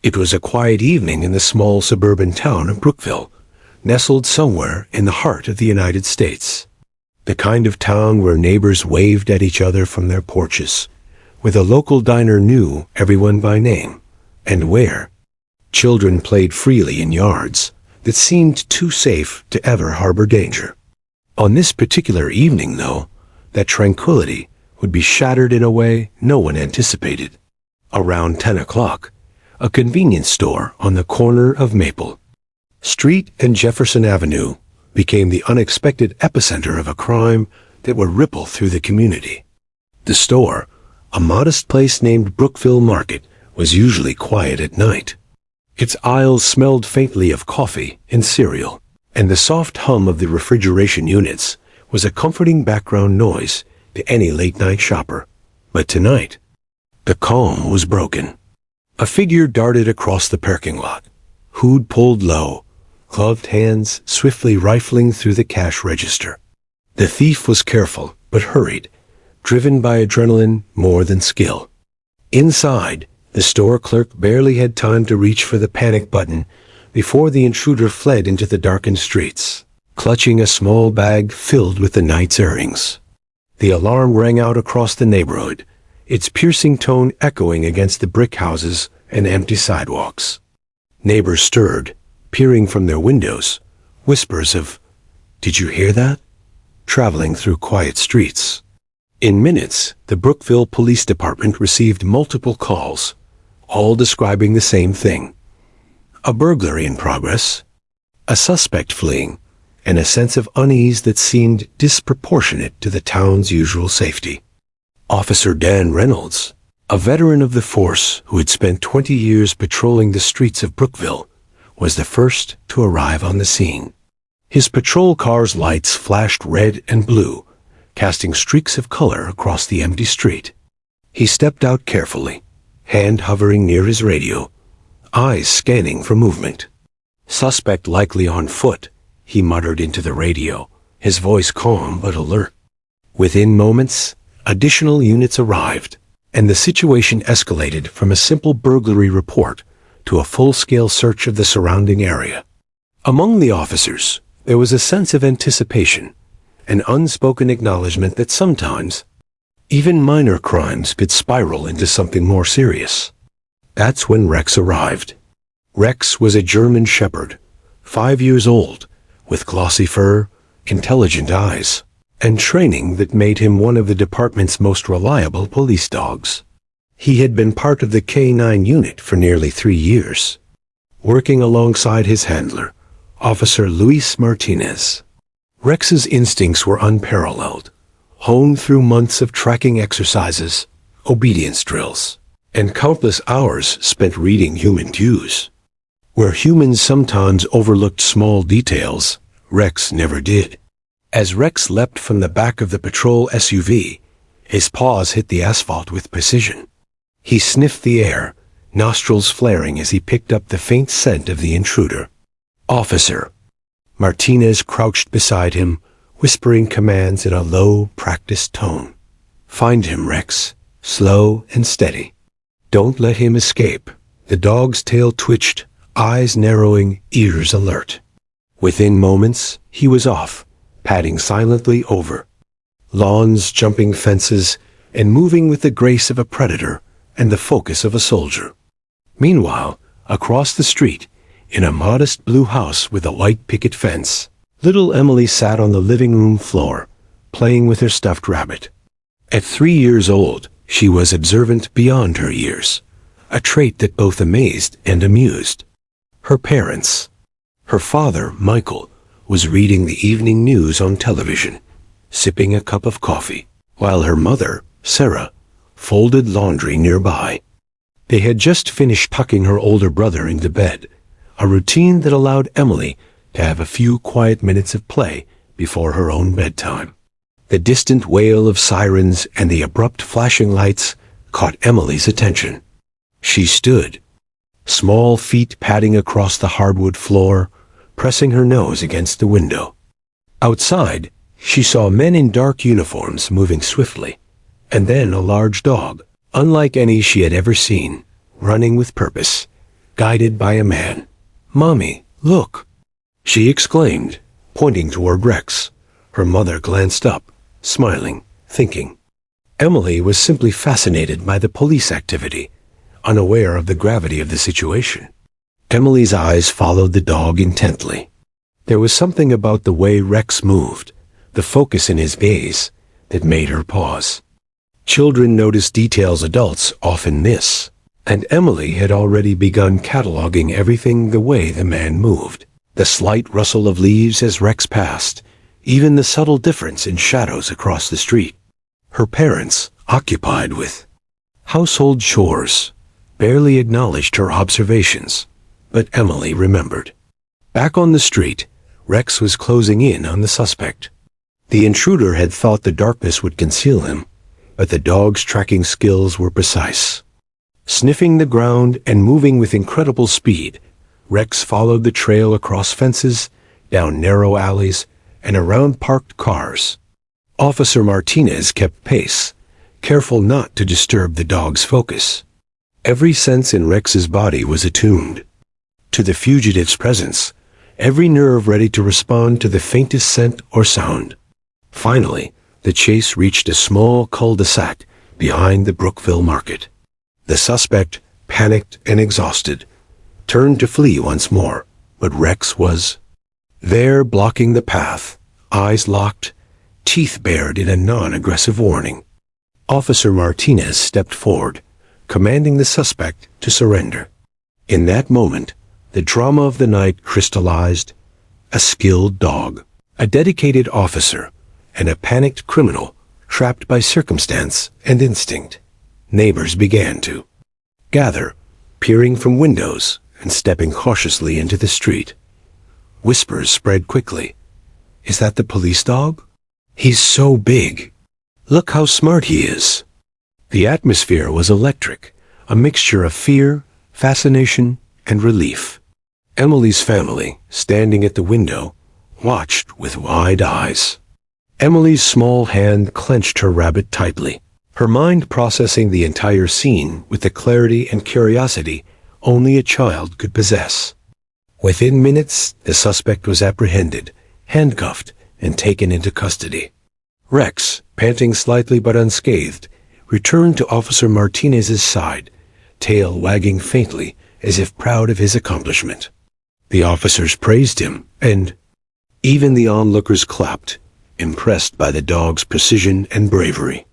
It was a quiet evening in the small suburban town of Brookville, nestled somewhere in the heart of the United States. The kind of town where neighbors waved at each other from their porches, where the local diner knew everyone by name, and where children played freely in yards that seemed too safe to ever harbor danger. On this particular evening, though, that tranquility would be shattered in a way no one anticipated. Around 10 o'clock, a convenience store on the corner of Maple Street and Jefferson Avenue became the unexpected epicenter of a crime that would ripple through the community. The store, a modest place named Brookville Market, was usually quiet at night. Its aisles smelled faintly of coffee and cereal, and the soft hum of the refrigeration units was a comforting background noise to any late-night shopper. But tonight, the calm was broken. A figure darted across the parking lot, hood pulled low, gloved hands swiftly rifling through the cash register. The thief was careful but hurried, driven by adrenaline more than skill. Inside, the store clerk barely had time to reach for the panic button before the intruder fled into the darkened streets, clutching a small bag filled with the night's earnings. The alarm rang out across the neighborhood, its piercing tone echoing against the brick houses and empty sidewalks. Neighbors stirred, peering from their windows, whispers of, "Did you hear that?" traveling through quiet streets. In minutes, the Brookville Police Department received multiple calls, all describing the same thing. A burglary in progress, a suspect fleeing, and a sense of unease that seemed disproportionate to the town's usual safety. Officer Dan Reynolds, a veteran of the force who had spent 20 years patrolling the streets of Brookville, was the first to arrive on the scene. His patrol car's lights flashed red and blue, casting streaks of color across the empty street. He stepped out carefully, hand hovering near his radio, eyes scanning for movement. "Suspect likely on foot," he muttered into the radio, his voice calm but alert. Within moments, additional units arrived, and the situation escalated from a simple burglary report to a full-scale search of the surrounding area. Among the officers, there was a sense of anticipation, an unspoken acknowledgement that sometimes even minor crimes could spiral into something more serious. That's when Rex arrived. Rex was a German shepherd, 5 years old, with glossy fur, intelligent eyes, and training that made him one of the department's most reliable police dogs. He had been part of the K-9 unit for nearly 3 years, working alongside his handler, Officer Luis Martinez. Rex's instincts were unparalleled, honed through months of tracking exercises, obedience drills, and countless hours spent reading human cues. Where humans sometimes overlooked small details, Rex never did. As Rex leapt from the back of the patrol SUV, his paws hit the asphalt with precision. He sniffed the air, nostrils flaring as he picked up the faint scent of the intruder. "Officer." Martinez crouched beside him, whispering commands in a low, practiced tone. "Find him, Rex. Slow and steady. Don't let him escape." The dog's tail twitched, eyes narrowing, ears alert. Within moments, he was off, padding silently over lawns, jumping fences, and moving with the grace of a predator and the focus of a soldier. Meanwhile, across the street, in a modest blue house with a white picket fence, little Emily sat on the living room floor, playing with her stuffed rabbit. At 3 years old, she was observant beyond her years, a trait that both amazed and amused. Her parents, her father, Michael, was reading the evening news on television, sipping a cup of coffee, while her mother, Sarah, folded laundry nearby. They had just finished tucking her older brother into bed, a routine that allowed Emily to have a few quiet minutes of play before her own bedtime. The distant wail of sirens and the abrupt flashing lights caught Emily's attention. She stood, small feet padding across the hardwood floor, pressing her nose against the window. Outside, she saw men in dark uniforms moving swiftly, and then a large dog, unlike any she had ever seen, running with purpose, guided by a man. "Mommy, look!" she exclaimed, pointing toward Rex. Her mother glanced up, smiling, thinking. Emily was simply fascinated by the police activity, unaware of the gravity of the situation. Emily's eyes followed the dog intently. There was something about the way Rex moved, the focus in his gaze, that made her pause. Children notice details adults often miss, and Emily had already begun cataloging everything the way the man moved. The slight rustle of leaves as Rex passed, even the subtle difference in shadows across the street. Her parents, occupied with household chores, barely acknowledged her observations, but Emily remembered. Back on the street, Rex was closing in on the suspect. The intruder had thought the darkness would conceal him, but the dog's tracking skills were precise. Sniffing the ground and moving with incredible speed, Rex followed the trail across fences, down narrow alleys, and around parked cars. Officer Martinez kept pace, careful not to disturb the dog's focus. Every sense in Rex's body was attuned to the fugitive's presence, every nerve ready to respond to the faintest scent or sound. Finally, the chase reached a small cul-de-sac behind the Brookville market. The suspect, panicked and exhausted, turned to flee once more, but Rex was there, blocking the path, eyes locked, teeth bared in a non-aggressive warning. Officer Martinez stepped forward, commanding the suspect to surrender. In that moment, the drama of the night crystallized. A skilled dog, a dedicated officer, and a panicked criminal trapped by circumstance and instinct. Neighbors began to gather, peering from windows and stepping cautiously into the street. Whispers spread quickly. "Is that the police dog? He's so big. Look how smart he is." The atmosphere was electric, a mixture of fear, fascination, and relief. Emily's family, standing at the window, watched with wide eyes. Emily's small hand clenched her rabbit tightly, her mind processing the entire scene with the clarity and curiosity only a child could possess. Within minutes, the suspect was apprehended, handcuffed, and taken into custody. Rex, panting slightly but unscathed, returned to Officer Martinez's side, tail wagging faintly as if proud of his accomplishment. The officers praised him, and even the onlookers clapped, impressed by the dog's precision and bravery.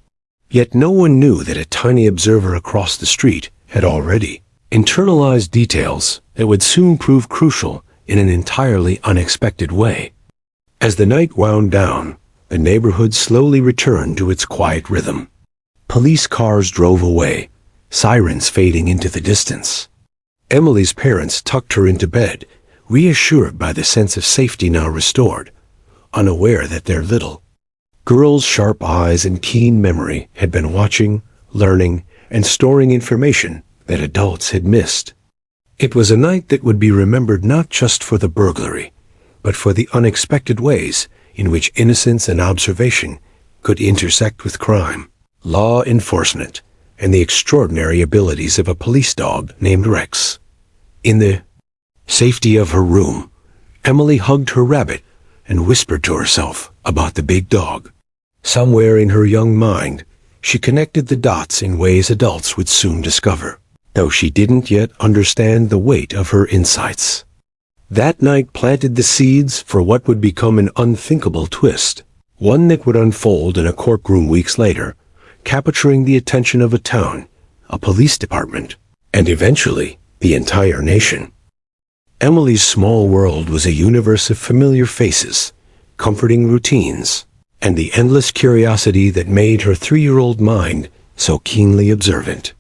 Yet no one knew that a tiny observer across the street had already internalized details that would soon prove crucial in an entirely unexpected way. As the night wound down, the neighborhood slowly returned to its quiet rhythm. Police cars drove away, sirens fading into the distance. Emily's parents tucked her into bed, reassured by the sense of safety now restored, unaware that their little girl's sharp eyes and keen memory had been watching, learning, and storing information that adults had missed. It was a night that would be remembered not just for the burglary, but for the unexpected ways in which innocence and observation could intersect with crime, law enforcement, and the extraordinary abilities of a police dog named Rex. In the safety of her room, Emily hugged her rabbit and whispered to herself about the big dog. Somewhere in her young mind, she connected the dots in ways adults would soon discover, though she didn't yet understand the weight of her insights. That night planted the seeds for what would become an unthinkable twist, one that would unfold in a courtroom weeks later, capturing the attention of a town, a police department, and eventually the entire nation. Emily's small world was a universe of familiar faces, comforting routines, and the endless curiosity that made her 3-year-old mind so keenly observant.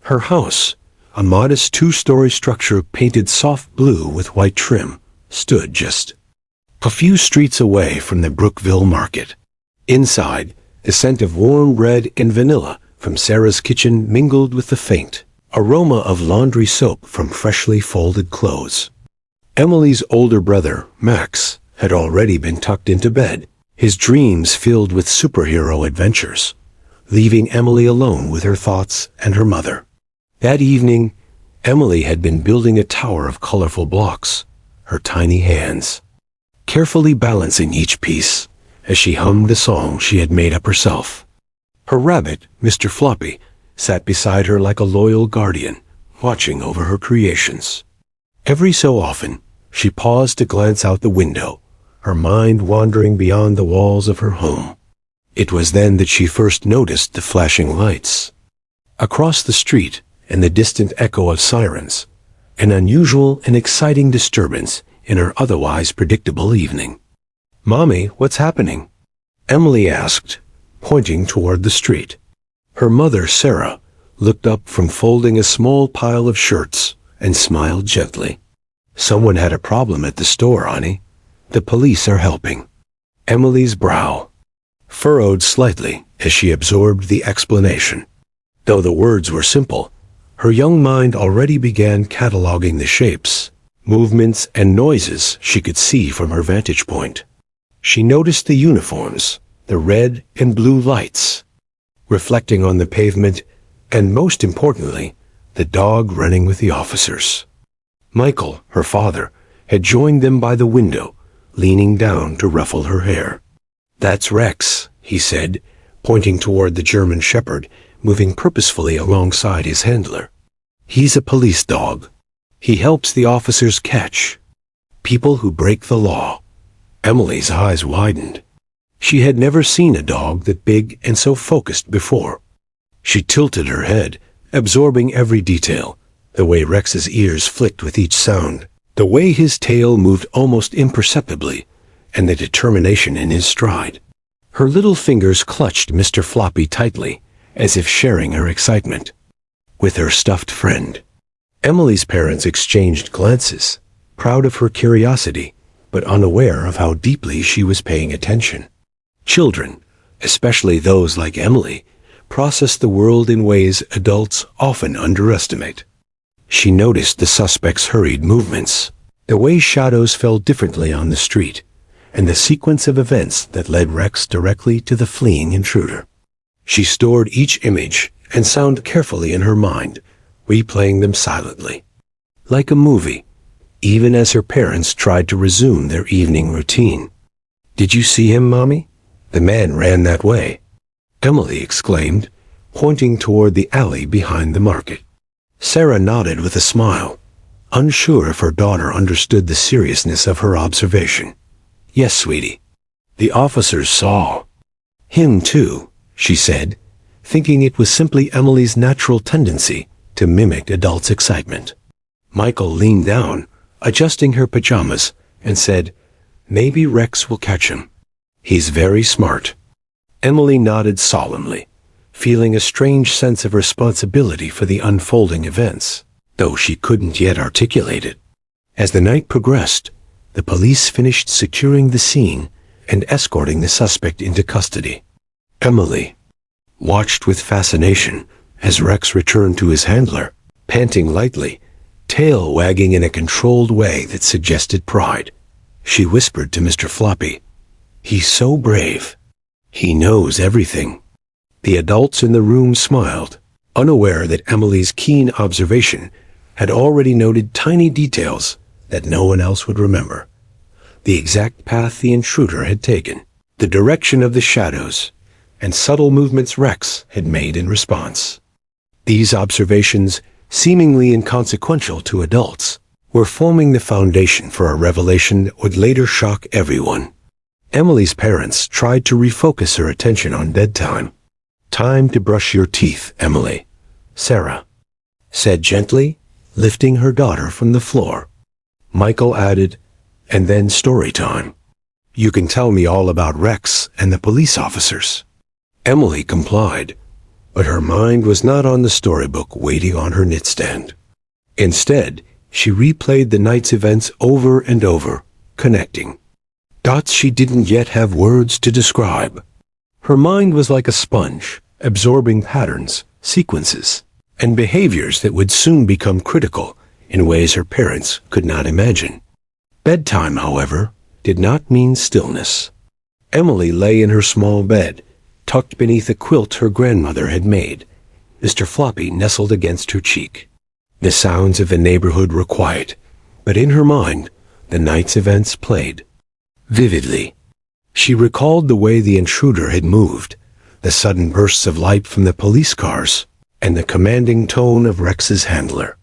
Her house, a modest 2-story structure painted soft blue with white trim, stood just a few streets away from the Brookville market. Inside, the scent of warm bread and vanilla from Sarah's kitchen mingled with the faint aroma of laundry soap from freshly folded clothes. Emily's older brother, Max, had already been tucked into bed, his dreams filled with superhero adventures, leaving Emily alone with her thoughts and her mother. That evening, Emily had been building a tower of colorful blocks, her tiny hands carefully balancing each piece as she hummed the song she had made up herself. Her rabbit, Mr. Floppy, sat beside her like a loyal guardian, watching over her creations. Every so often, she paused to glance out the window, her mind wandering beyond the walls of her home. It was then that she first noticed the flashing lights across the street and the distant echo of sirens, an unusual and exciting disturbance in her otherwise predictable evening. "Mommy, what's happening?" Emily asked, pointing toward the street. Her mother, Sarah, looked up from folding a small pile of shirts and smiled gently. "Someone had a problem at the store, honey. The police are helping." Emily's brow furrowed slightly as she absorbed the explanation. Though the words were simple, her young mind already began cataloging the shapes, movements, and noises she could see from her vantage point. She noticed the uniforms, the red and blue lights reflecting on the pavement, and most importantly, the dog running with the officers. Michael, her father, had joined them by the window, leaning down to ruffle her hair. "That's Rex," he said, pointing toward the German shepherd, moving purposefully alongside his handler. "He's a police dog. He helps the officers catch people who break the law." Emily's eyes widened. She had never seen a dog that big and so focused before. She tilted her head, absorbing every detail, the way Rex's ears flicked with each sound, the way his tail moved almost imperceptibly, and the determination in his stride. Her little fingers clutched Mr. Floppy tightly, as if sharing her excitement with her stuffed friend. Emily's parents exchanged glances, proud of her curiosity, but unaware of how deeply she was paying attention. Children, especially those like Emily, process the world in ways adults often underestimate. She noticed the suspect's hurried movements, the way shadows fell differently on the street, and the sequence of events that led Rex directly to the fleeing intruder. She stored each image and sound carefully in her mind, replaying them silently, like a movie, even as her parents tried to resume their evening routine. "Did you see him, Mommy? The man ran that way," Emily exclaimed, pointing toward the alley behind the market. Sarah nodded with a smile, unsure if her daughter understood the seriousness of her observation. "Yes, sweetie. The officers saw him too," she said, thinking it was simply Emily's natural tendency to mimic adults' excitement. Michael leaned down, adjusting her pajamas, and said, "Maybe Rex will catch him. He's very smart." Emily nodded solemnly, feeling a strange sense of responsibility for the unfolding events, though she couldn't yet articulate it. As the night progressed, the police finished securing the scene and escorting the suspect into custody. Emily watched with fascination as Rex returned to his handler, panting lightly, tail wagging in a controlled way that suggested pride. She whispered to Mr. Floppy, "He's so brave. He knows everything." The adults in the room smiled, unaware that Emily's keen observation had already noted tiny details that no one else would remember. The exact path the intruder had taken, the direction of the shadows, and subtle movements Rex had made in response. These observations, seemingly inconsequential to adults, were forming the foundation for a revelation that would later shock everyone. Emily's parents tried to refocus her attention on bedtime. "Time to brush your teeth, Emily," Sarah said gently, lifting her daughter from the floor. Michael added, "And then story time. You can tell me all about Rex and the police officers." Emily complied, but her mind was not on the storybook waiting on her knitstand. Instead, she replayed the night's events over and over, connecting dots she didn't yet have words to describe. Her mind was like a sponge, absorbing patterns, sequences, and behaviors that would soon become critical in ways her parents could not imagine. Bedtime, however, did not mean stillness. Emily lay in her small bed, tucked beneath a quilt her grandmother had made. Mr. Floppy nestled against her cheek. The sounds of the neighborhood were quiet, but in her mind, the night's events played vividly. She recalled the way the intruder had moved, the sudden bursts of light from the police cars, and the commanding tone of Rex's handler.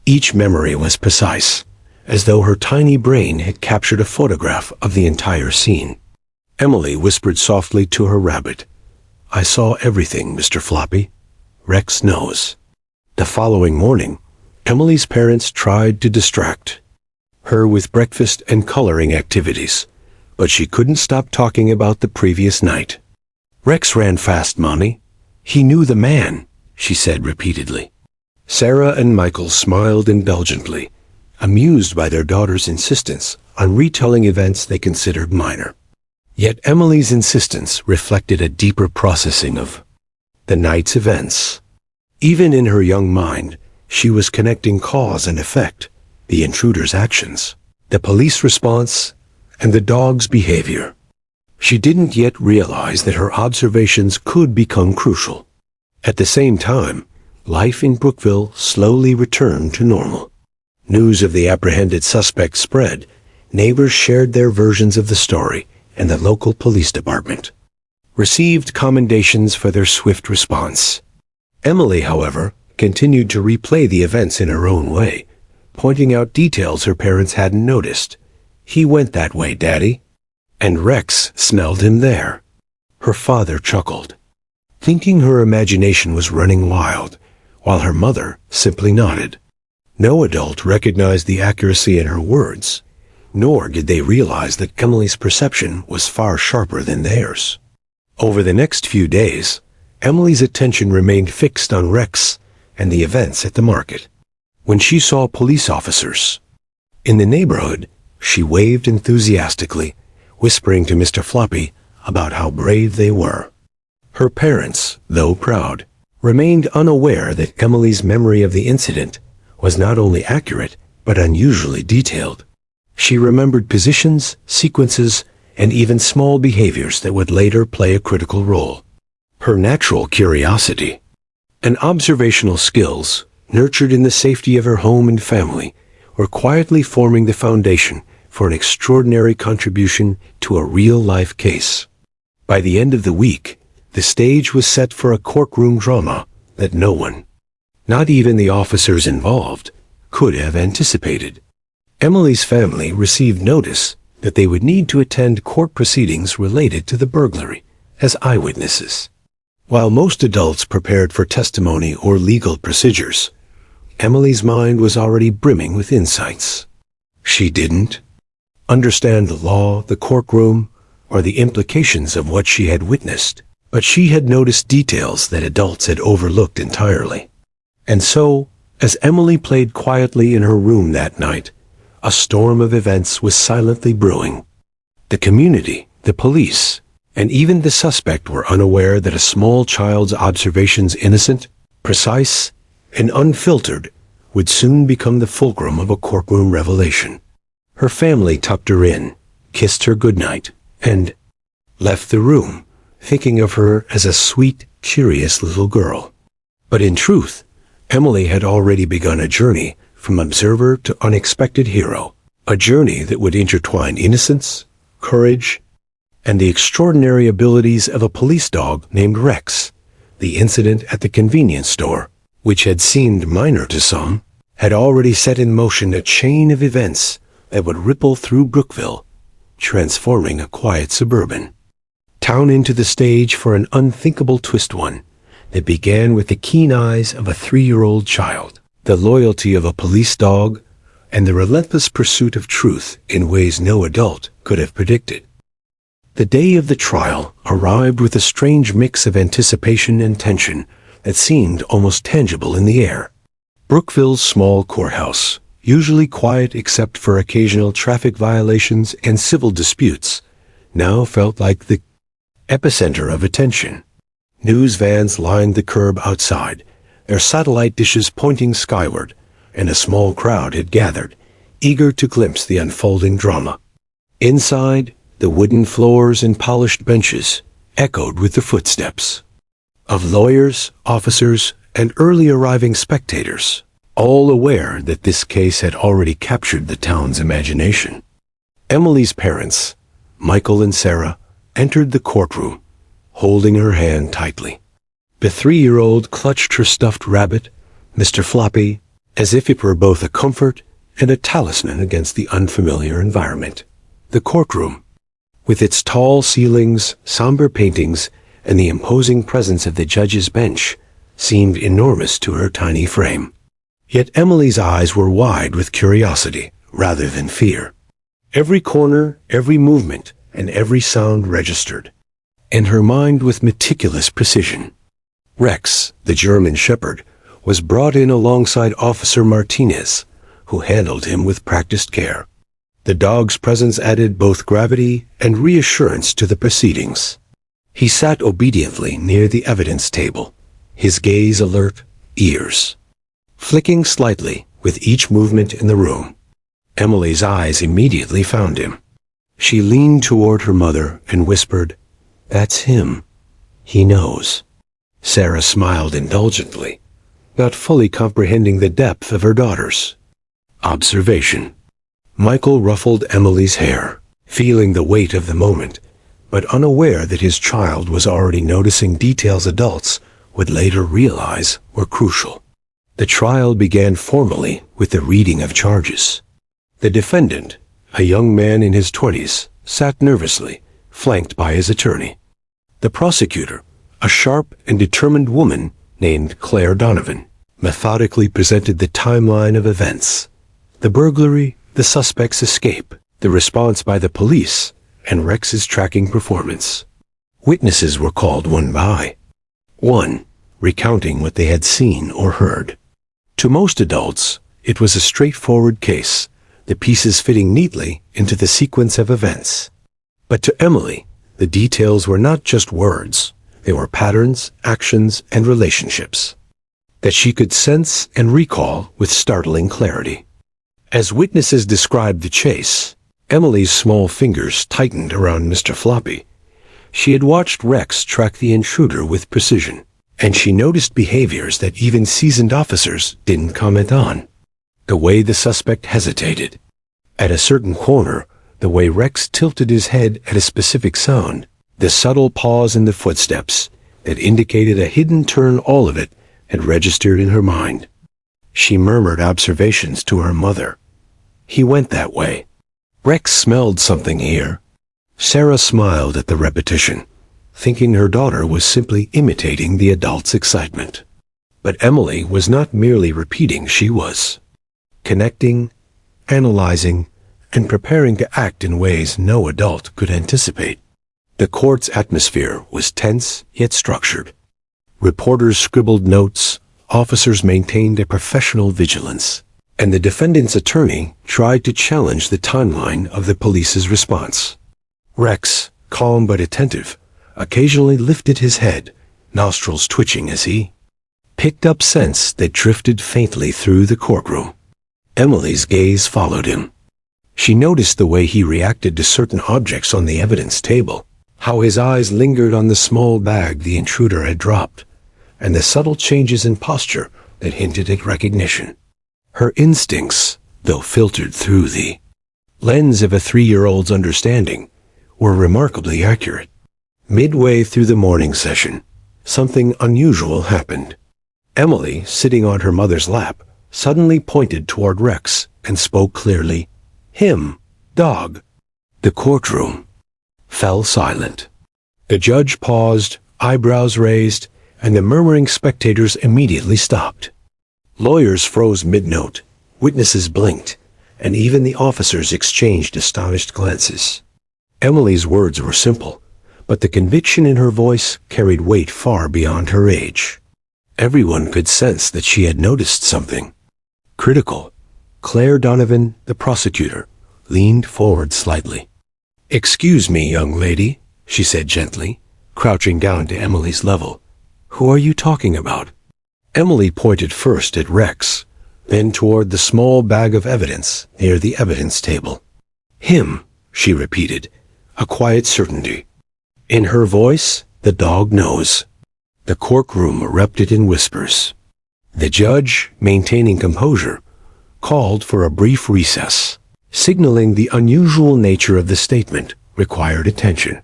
Each memory was precise, as though her tiny brain had captured a photograph of the entire scene. Emily whispered softly to her rabbit, "I saw everything, Mr. Floppy. Rex knows." The following morning, Emily's parents tried to distract her with breakfast and coloring activities, but she couldn't stop talking about the previous night. "Rex ran fast, Mommy. He knew the man," she said repeatedly. Sarah and Michael smiled indulgently, amused by their daughter's insistence on retelling events they considered minor. Yet Emily's insistence reflected a deeper processing of the night's events. Even in her young mind, she was connecting cause and effect, the intruder's actions, the police response, and the dog's behavior. She didn't yet realize that her observations could become crucial. At the same time, life in Brookville slowly returned to normal. News of the apprehended suspect spread, neighbors shared their versions of the story, and the local police department received commendations for their swift response. Emily, however, continued to replay the events in her own way, pointing out details her parents hadn't noticed. "He went that way, Daddy. And Rex smelled him there." Her father chuckled, thinking her imagination was running wild, while her mother simply nodded. No adult recognized the accuracy in her words, nor did they realize that Emily's perception was far sharper than theirs. Over the next few days, Emily's attention remained fixed on Rex and the events at the market. When she saw police officers in the neighborhood, she waved enthusiastically, whispering to Mr. Floppy about how brave they were. Her parents, though proud, remained unaware that Emily's memory of the incident was not only accurate, but unusually detailed. She remembered positions, sequences, and even small behaviors that would later play a critical role. Her natural curiosity and observational skills, nurtured in the safety of her home and family, were quietly forming the foundation for an extraordinary contribution to a real-life case. By the end of the week, the stage was set for a courtroom drama that no one, not even the officers involved, could have anticipated. Emily's family received notice that they would need to attend court proceedings related to the burglary as eyewitnesses. While most adults prepared for testimony or legal procedures, Emily's mind was already brimming with insights. She didn't understand the law, the courtroom, or the implications of what she had witnessed, but she had noticed details that adults had overlooked entirely. And so, as Emily played quietly in her room that night, a storm of events was silently brewing. The community, the police, and even the suspect were unaware that a small child's observations, innocent, precise, and unfiltered, would soon become the fulcrum of a courtroom revelation. Her family tucked her in, kissed her goodnight, and left the room, thinking of her as a sweet, curious little girl. But in truth, Emily had already begun a journey from observer to unexpected hero, a journey that would intertwine innocence, courage, and the extraordinary abilities of a police dog named Rex. The incident at the convenience store, which had seemed minor to some, had already set in motion a chain of events that would ripple through Brookville, transforming a quiet suburban town into the stage for an unthinkable twist, one that began with the keen eyes of a 3-year-old child, the loyalty of a police dog, and the relentless pursuit of truth in ways no adult could have predicted. The day of the trial arrived with a strange mix of anticipation and tension that seemed almost tangible in the air. Brookville's small courthouse, usually quiet except for occasional traffic violations and civil disputes, now felt like the epicenter of attention. News vans lined the curb outside, their satellite dishes pointing skyward, and a small crowd had gathered, eager to glimpse the unfolding drama. Inside, the wooden floors and polished benches echoed with the footsteps of lawyers, officers, and early arriving spectators. all aware that this case had already captured the town's imagination. Emily's parents, Michael and Sarah, entered the courtroom, holding her hand tightly. The 3-year-old clutched her stuffed rabbit, Mr. Floppy, as if it were both a comfort and a talisman against the unfamiliar environment. The courtroom, with its tall ceilings, somber paintings, and the imposing presence of the judge's bench, seemed enormous to her tiny frame. Yet Emily's eyes were wide with curiosity rather than fear. Every corner, every movement, and every sound registered, and her mind with meticulous precision. Rex, the German shepherd, was brought in alongside Officer Martinez, who handled him with practiced care. The dog's presence added both gravity and reassurance to the proceedings. He sat obediently near the evidence table, his gaze alert, ears flicking slightly with each movement in the room. Emily's eyes immediately found him. She leaned toward her mother and whispered, "That's him. He knows." Sarah smiled indulgently, not fully comprehending the depth of her daughter's observation. Michael ruffled Emily's hair, feeling the weight of the moment, but unaware that his child was already noticing details adults would later realize were crucial. The trial began formally with the reading of charges. The defendant, a young man in his 20s, sat nervously, flanked by his attorney. The prosecutor, a sharp and determined woman named Claire Donovan, methodically presented the timeline of events: the burglary, the suspect's escape, the response by the police, and Rex's tracking performance. Witnesses were called one by one, recounting what they had seen or heard. To most adults, it was a straightforward case, the pieces fitting neatly into the sequence of events. But to Emily, the details were not just words. They were patterns, actions, and relationships that she could sense and recall with startling clarity. As witnesses described the chase, Emily's small fingers tightened around Mr. Floppy. She had watched Rex track the intruder with precision, and she noticed behaviors that even seasoned officers didn't comment on. The way the suspect hesitated at a certain corner, the way Rex tilted his head at a specific sound, the subtle pause in the footsteps that indicated a hidden turn, all of it had registered in her mind. She murmured observations to her mother. He went that way. Rex smelled something here. Sarah smiled at the repetition, thinking her daughter was simply imitating the adult's excitement. But Emily was not merely repeating, she was connecting, analyzing, and preparing to act in ways no adult could anticipate. The court's atmosphere was tense yet structured. Reporters scribbled notes, officers maintained a professional vigilance, and the defendant's attorney tried to challenge the timeline of the police's response. Rex, calm but attentive, occasionally lifted his head, nostrils twitching as he picked up scents that drifted faintly through the courtroom. Emily's gaze followed him. She noticed the way he reacted to certain objects on the evidence table, how his eyes lingered on the small bag the intruder had dropped, and the subtle changes in posture that hinted at recognition. Her instincts, though filtered through the lens of a 3-year-old's understanding, were remarkably accurate. Midway through the morning session, something unusual happened. Emily, sitting on her mother's lap, suddenly pointed toward Rex and spoke clearly. "Him, dog." The courtroom fell silent. The judge paused, eyebrows raised, and the murmuring spectators immediately stopped. Lawyers froze mid-note, witnesses blinked, and even the officers exchanged astonished glances. Emily's words were simple, but the conviction in her voice carried weight far beyond her age. Everyone could sense that she had noticed something critical. Claire Donovan, the prosecutor, leaned forward slightly. "Excuse me, young lady," she said gently, crouching down to Emily's level. "Who are you talking about?" Emily pointed first at Rex, then toward the small bag of evidence near the evidence table. "Him," she repeated, a quiet certainty. In her voice, the dog knows. The courtroom erupted in whispers. The judge, maintaining composure, called for a brief recess, signaling the unusual nature of the statement required attention.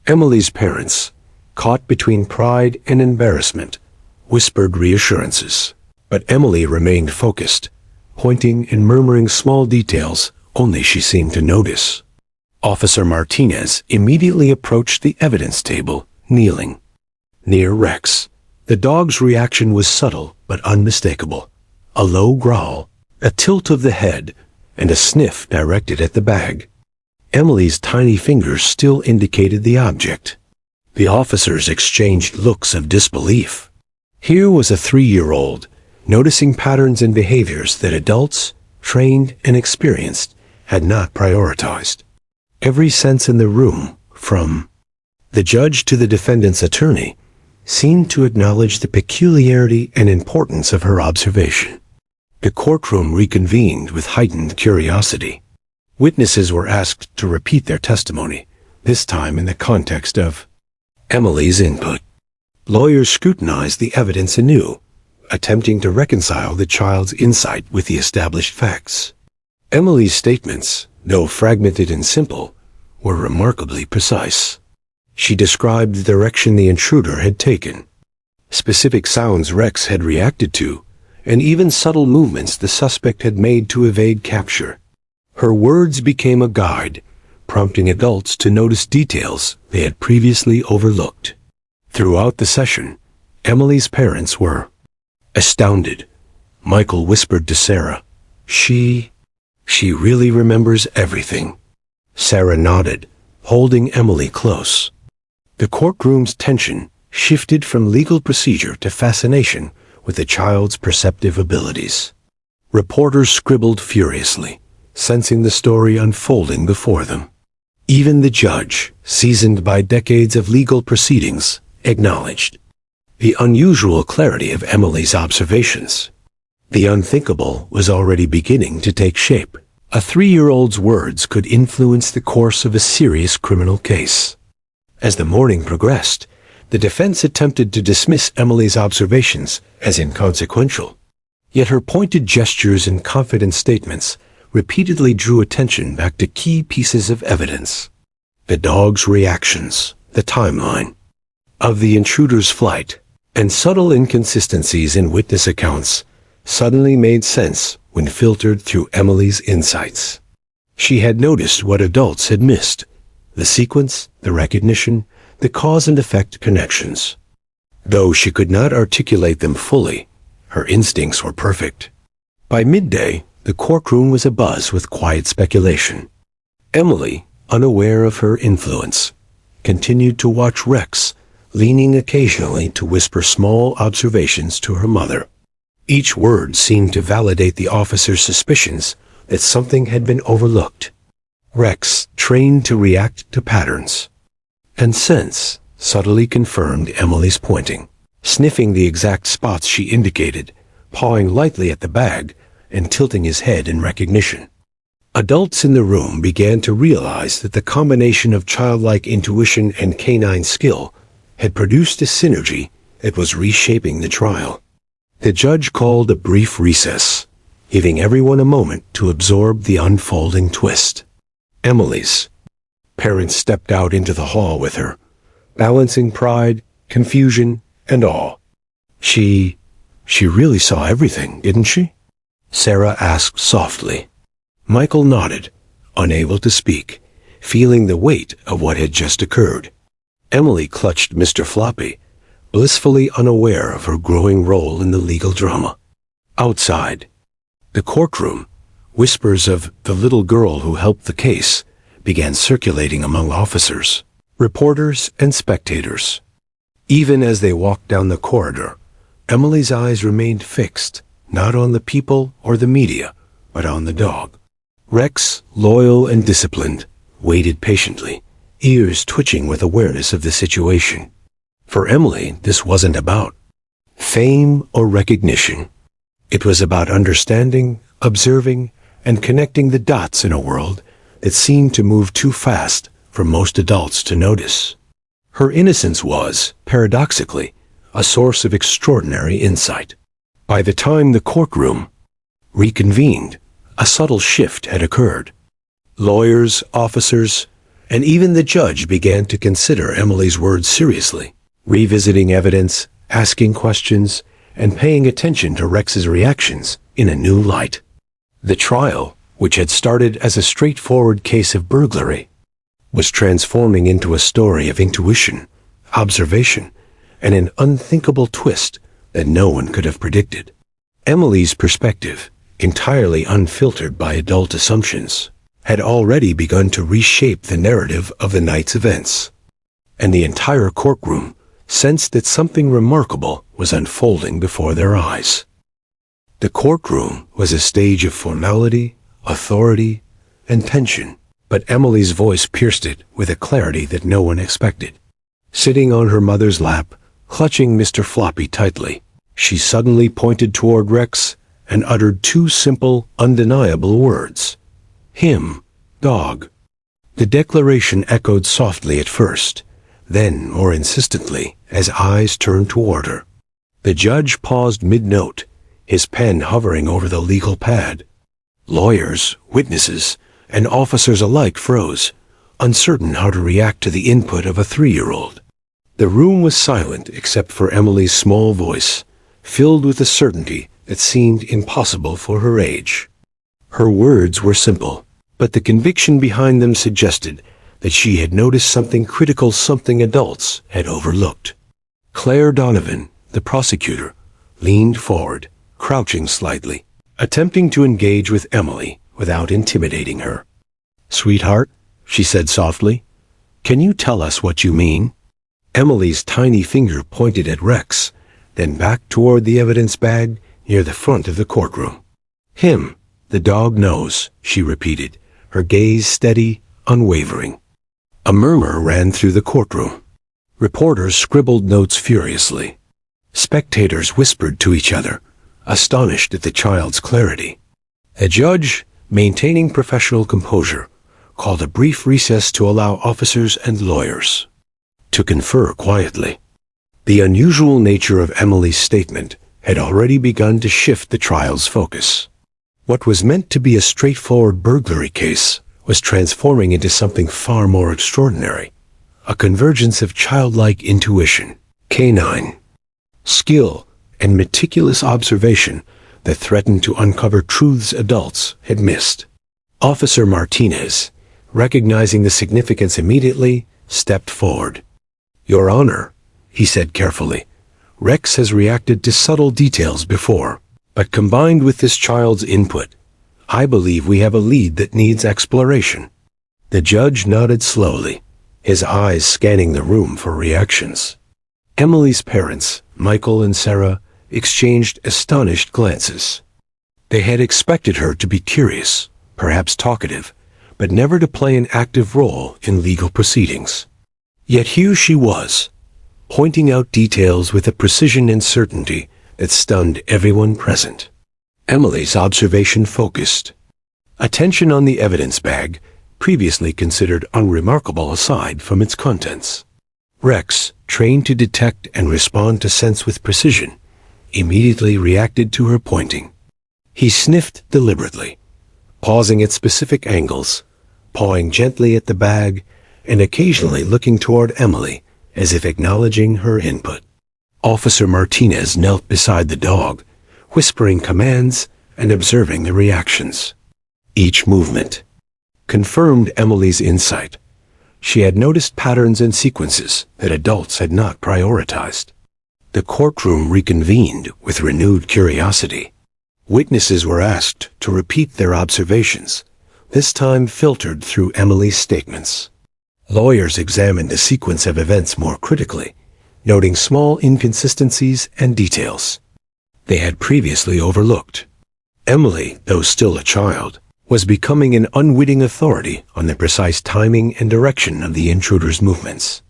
Emily's parents, caught between pride and embarrassment, whispered reassurances, but Emily remained focused, pointing and murmuring small details only she seemed to notice. Officer Martinez immediately approached the evidence table, kneeling near Rex. The dog's reaction was subtle but unmistakable. A low growl, a tilt of the head, and a sniff directed at the bag. Emily's tiny fingers still indicated the object. The officers exchanged looks of disbelief. Here was a 3-year-old, noticing patterns and behaviors that adults, trained and experienced, had not prioritized. Every sense in the room, from the judge to the defendant's attorney, seemed to acknowledge the peculiarity and importance of her observation. The courtroom reconvened with heightened curiosity. Witnesses were asked to repeat their testimony, this time in the context of Emily's input. Lawyers scrutinized the evidence anew, attempting to reconcile the child's insight with the established facts. Emily's statements, though fragmented and simple, were remarkably precise. She described the direction the intruder had taken, specific sounds Rex had reacted to, and even subtle movements the suspect had made to evade capture. Her words became a guide, prompting adults to notice details they had previously overlooked. Throughout the session, Emily's parents were astounded. Michael whispered to Sarah, She really remembers everything." Sarah nodded, holding Emily close. The courtroom's tension shifted from legal procedure to fascination with the child's perceptive abilities. Reporters scribbled furiously, sensing the story unfolding before them. Even the judge, seasoned by decades of legal proceedings, acknowledged the unusual clarity of Emily's observations. The unthinkable was already beginning to take shape. A 3-year-old's words could influence the course of a serious criminal case. As the morning progressed, the defense attempted to dismiss Emily's observations as inconsequential. Yet her pointed gestures and confident statements repeatedly drew attention back to key pieces of evidence. The dog's reactions, the timeline of the intruder's flight, and subtle inconsistencies in witness accounts suddenly made sense when filtered through Emily's insights. She had noticed what adults had missed: the sequence, the recognition, the cause and effect connections. Though she could not articulate them fully, her instincts were perfect. By midday, the courtroom was abuzz with quiet speculation. Emily, unaware of her influence, continued to watch Rex, leaning occasionally to whisper small observations to her mother. Each word seemed to validate the officer's suspicions that something had been overlooked. Rex, trained to react to patterns and sense, subtly confirmed Emily's pointing, sniffing the exact spots she indicated, pawing lightly at the bag, and tilting his head in recognition. Adults in the room began to realize that the combination of childlike intuition and canine skill had produced a synergy that was reshaping the trial. The judge called a brief recess, giving everyone a moment to absorb the unfolding twist. Emily's parents stepped out into the hall with her, balancing pride, confusion, and awe. She really saw everything, didn't she?" Sarah asked softly. Michael nodded, unable to speak, feeling the weight of what had just occurred. Emily clutched Mr. Floppy, blissfully unaware of her growing role in the legal drama. Outside the courtroom, whispers of the little girl who helped the case began circulating among officers, reporters, and spectators. Even as they walked down the corridor, Emily's eyes remained fixed, not on the people or the media, but on the dog. Rex, loyal and disciplined, waited patiently, ears twitching with awareness of the situation. For Emily, this wasn't about fame or recognition. It was about understanding, observing, and connecting the dots in a world that seemed to move too fast for most adults to notice. Her innocence was, paradoxically, a source of extraordinary insight. By the time the courtroom reconvened, a subtle shift had occurred. Lawyers, officers, and even the judge began to consider Emily's words seriously, revisiting evidence, asking questions, and paying attention to Rex's reactions in a new light. The trial, which had started as a straightforward case of burglary, was transforming into a story of intuition, observation, and an unthinkable twist that no one could have predicted. Emily's perspective, entirely unfiltered by adult assumptions, had already begun to reshape the narrative of the night's events, and the entire courtroom sensed that something remarkable was unfolding before their eyes. The courtroom was a stage of formality, authority, and tension, but Emily's voice pierced it with a clarity that no one expected. Sitting on her mother's lap, clutching Mr. Floppy tightly, she suddenly pointed toward Rex and uttered two simple, undeniable words. Him, dog. The declaration echoed softly at first, then more insistently as eyes turned toward her. The judge paused mid-note, his pen hovering over the legal pad. Lawyers, witnesses, and officers alike froze, uncertain how to react to the input of a 3-year-old. The room was silent except for Emily's small voice, filled with a certainty that seemed impossible for her age. Her words were simple, but the conviction behind them suggested that she had noticed something critical, something adults had overlooked. Claire Donovan, the prosecutor, leaned forward, crouching slightly, attempting to engage with Emily without intimidating her. "Sweetheart," she said softly, "can you tell us what you mean?" Emily's tiny finger pointed at Rex, then back toward the evidence bag near the front of the courtroom. "Him, the dog knows," she repeated, her gaze steady, unwavering. A murmur ran through the courtroom. Reporters scribbled notes furiously. Spectators whispered to each other, astonished at the child's clarity. A judge, maintaining professional composure, called a brief recess to allow officers and lawyers to confer quietly. The unusual nature of Emily's statement had already begun to shift the trial's focus. What was meant to be a straightforward burglary case was transforming into something far more extraordinary, a convergence of childlike intuition, canine skill, and meticulous observation that threatened to uncover truths adults had missed. Officer Martinez, recognizing the significance immediately, stepped forward. "Your Honor," he said carefully, "Rex has reacted to subtle details before, but combined with this child's input, I believe we have a lead that needs exploration." The judge nodded slowly, his eyes scanning the room for reactions. Emily's parents, Michael and Sarah, exchanged astonished glances. They had expected her to be curious, perhaps talkative, but never to play an active role in legal proceedings. Yet here she was, pointing out details with a precision and certainty that stunned everyone present. Emily's observation focused. Attention on the evidence bag, previously considered unremarkable aside from its contents. Rex, trained to detect and respond to scents with precision, immediately reacted to her pointing. He sniffed deliberately, pausing at specific angles, pawing gently at the bag, and occasionally looking toward Emily as if acknowledging her input. Officer Martinez knelt beside the dog, whispering commands and observing the reactions. Each movement confirmed Emily's insight. She had noticed patterns and sequences that adults had not prioritized. The courtroom reconvened with renewed curiosity. Witnesses were asked to repeat their observations, this time filtered through Emily's statements. Lawyers examined the sequence of events more critically, noting small inconsistencies and details they had previously overlooked. Emily, though still a child, was becoming an unwitting authority on the precise timing and direction of the intruder's movements.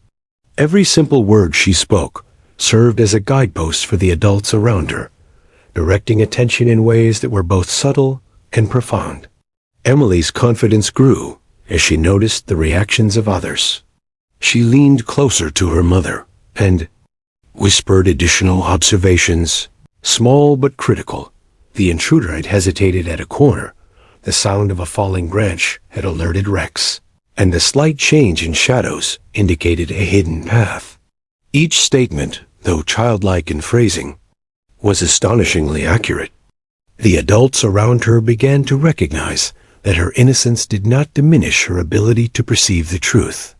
Every simple word she spoke served as a guidepost for the adults around her, directing attention in ways that were both subtle and profound. Emily's confidence grew as she noticed the reactions of others. She leaned closer to her mother and whispered additional observations, Small but critical, the intruder had hesitated at a corner. The sound of a falling branch had alerted Rex, and the slight change in shadows indicated a hidden path. Each statement, though childlike in phrasing, was astonishingly accurate. The adults around her began to recognize that her innocence did not diminish her ability to perceive the truth.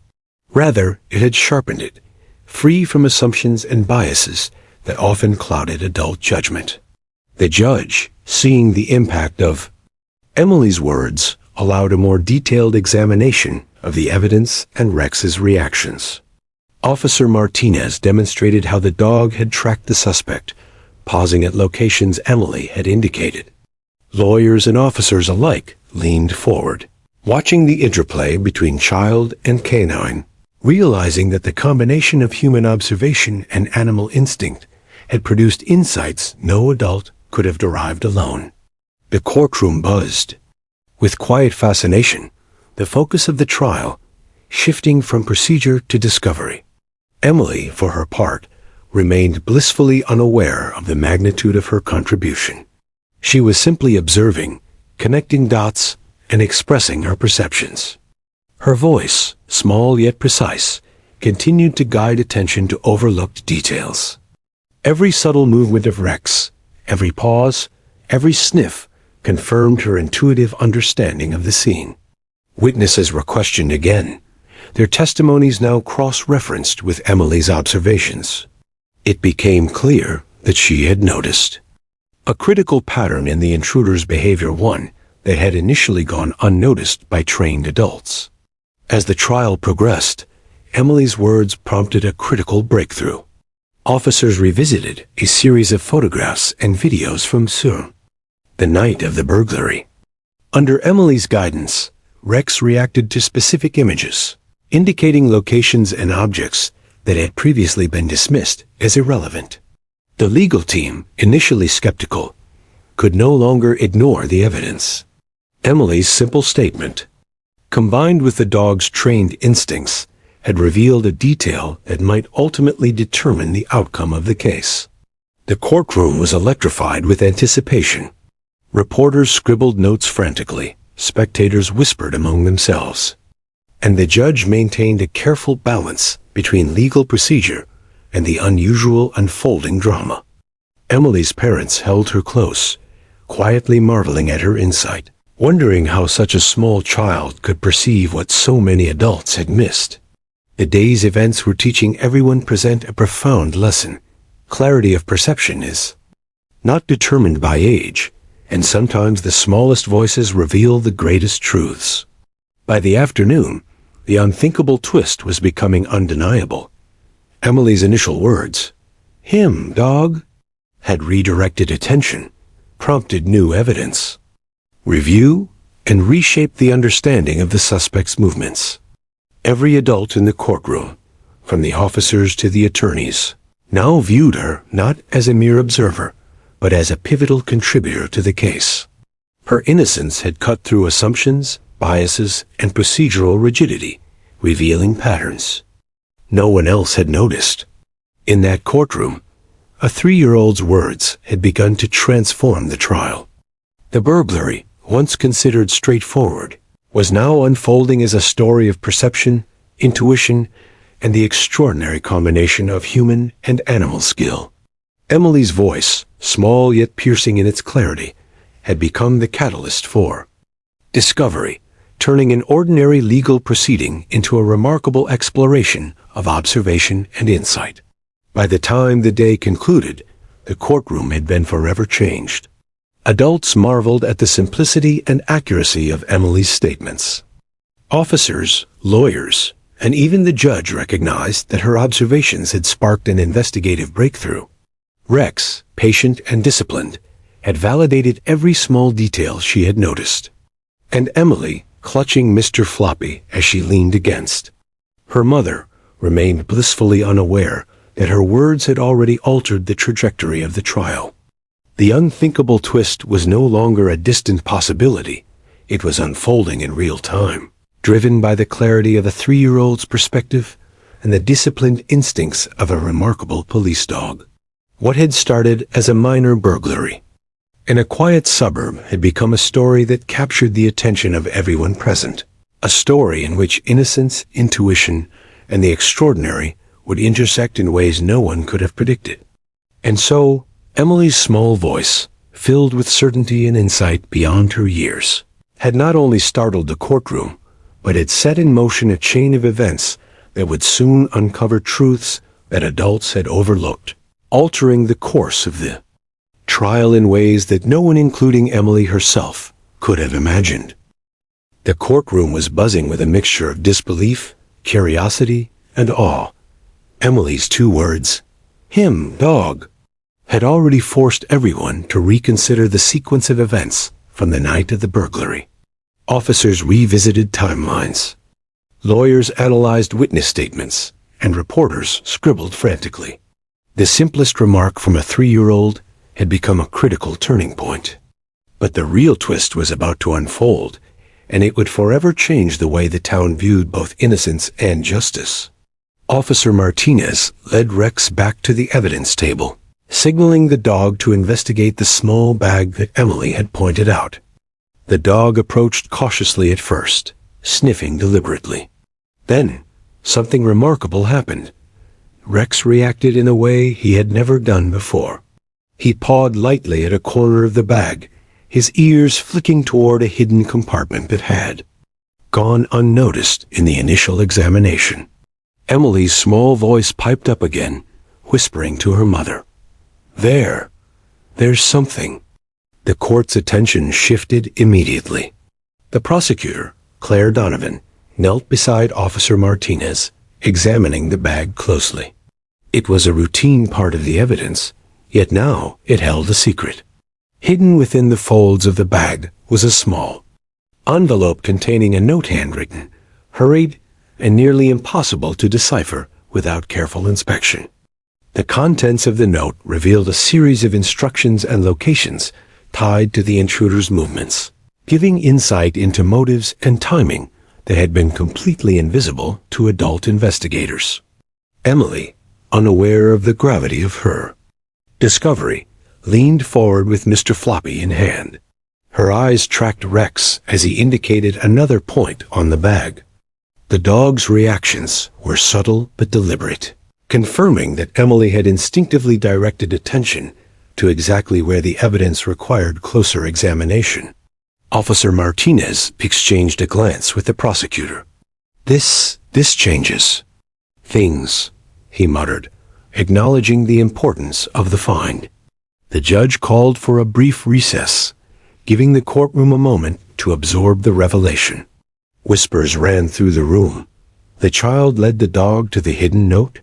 Rather, it had sharpened it, free from assumptions and biases that often clouded adult judgment. The judge, seeing the impact of Emily's words, allowed a more detailed examination of the evidence and Rex's reactions. Officer Martinez demonstrated how the dog had tracked the suspect, pausing at locations Emily had indicated. Lawyers and officers alike leaned forward, watching the interplay between child and canine, realizing that the combination of human observation and animal instinct had produced insights no adult could have derived alone. The courtroom buzzed with quiet fascination, the focus of the trial shifting from procedure to discovery. Emily, for her part, remained blissfully unaware of the magnitude of her contribution. She was simply observing, connecting dots, and expressing her perceptions. Her voice, small yet precise, continued to guide attention to overlooked details. Every subtle movement of Rex, every pause, every sniff, confirmed her intuitive understanding of the scene. Witnesses were questioned again, their testimonies now cross-referenced with Emily's observations. It became clear that she had noticed a critical pattern in the intruder's behavior, one that had initially gone unnoticed by trained adults. As the trial progressed, Emily's words prompted a critical breakthrough. Officers revisited a series of photographs and videos from the night of the burglary. Under Emily's guidance, Rex reacted to specific images, indicating locations and objects that had previously been dismissed as irrelevant. The legal team, initially skeptical, could no longer ignore the evidence. Emily's simple statement, combined with the dog's trained instincts, had revealed a detail that might ultimately determine the outcome of the case. The courtroom was electrified with anticipation. Reporters scribbled notes frantically, spectators whispered among themselves, and the judge maintained a careful balance between legal procedure and the unusual unfolding drama. Emily's parents held her close, quietly marveling at her insight, wondering how such a small child could perceive what so many adults had missed. The day's events were teaching everyone present a profound lesson. Clarity of perception is not determined by age, and sometimes the smallest voices reveal the greatest truths. By the afternoon, the unthinkable twist was becoming undeniable. Emily's initial words, "Him, dog," had redirected attention, prompted new evidence, review, and reshaped the understanding of the suspect's movements. Every adult in the courtroom, from the officers to the attorneys, now viewed her not as a mere observer, but as a pivotal contributor to the case. Her innocence had cut through assumptions, biases, and procedural rigidity, revealing patterns no one else had noticed. In that courtroom, a 3-year-old's words had begun to transform the trial. The burglary, once considered straightforward, was now unfolding as a story of perception, intuition, and the extraordinary combination of human and animal skill. Emily's voice, small yet piercing in its clarity, had become the catalyst for discovery, turning an ordinary legal proceeding into a remarkable exploration of observation and insight. By the time the day concluded, the courtroom had been forever changed. Adults marveled at the simplicity and accuracy of Emily's statements. Officers, lawyers, and even the judge recognized that her observations had sparked an investigative breakthrough. Rex, patient and disciplined, had validated every small detail she had noticed. And Emily, clutching Mr. Floppy as she leaned against her mother, remained blissfully unaware that her words had already altered the trajectory of the trial. The unthinkable twist was no longer a distant possibility. It was unfolding in real time, driven by the clarity of a 3-year-old's perspective and the disciplined instincts of a remarkable police dog. What had started as a minor burglary in a quiet suburb had become a story that captured the attention of everyone present. A story in which innocence, intuition, and the extraordinary would intersect in ways no one could have predicted. And so, Emily's small voice, filled with certainty and insight beyond her years, had not only startled the courtroom, but had set in motion a chain of events that would soon uncover truths that adults had overlooked, altering the course of the trial in ways that no one, including Emily herself, could have imagined. The courtroom was buzzing with a mixture of disbelief, curiosity, and awe. Emily's 2 words, "him, dog," had already forced everyone to reconsider the sequence of events from the night of the burglary. Officers revisited timelines. Lawyers analyzed witness statements, and reporters scribbled frantically. The simplest remark from a 3-year-old had become a critical turning point. But the real twist was about to unfold, and it would forever change the way the town viewed both innocence and justice. Officer Martinez led Rex back to the evidence table, signaling the dog to investigate the small bag that Emily had pointed out. The dog approached cautiously at first, sniffing deliberately. Then, something remarkable happened. Rex reacted in a way he had never done before. He pawed lightly at a corner of the bag, his ears flicking toward a hidden compartment that had gone unnoticed in the initial examination. Emily's small voice piped up again, whispering to her mother, There's something." The court's attention shifted immediately. The prosecutor, Claire Donovan, knelt beside Officer Martinez, examining the bag closely. It was a routine part of the evidence, yet now it held a secret. Hidden within the folds of the bag was a small envelope containing a note handwritten, hurried, and nearly impossible to decipher without careful inspection. The contents of the note revealed a series of instructions and locations tied to the intruder's movements, giving insight into motives and timing that had been completely invisible to adult investigators. Emily, unaware of the gravity of her discovery, leaned forward with Mr. Floppy in hand. Her eyes tracked Rex as he indicated another point on the bag. The dog's reactions were subtle but deliberate, confirming that Emily had instinctively directed attention to exactly where the evidence required closer examination. Officer Martinez exchanged a glance with the prosecutor. This changes things," he muttered, acknowledging the importance of the find. The judge called for a brief recess, giving the courtroom a moment to absorb the revelation. Whispers ran through the room. The child led the dog to the hidden note.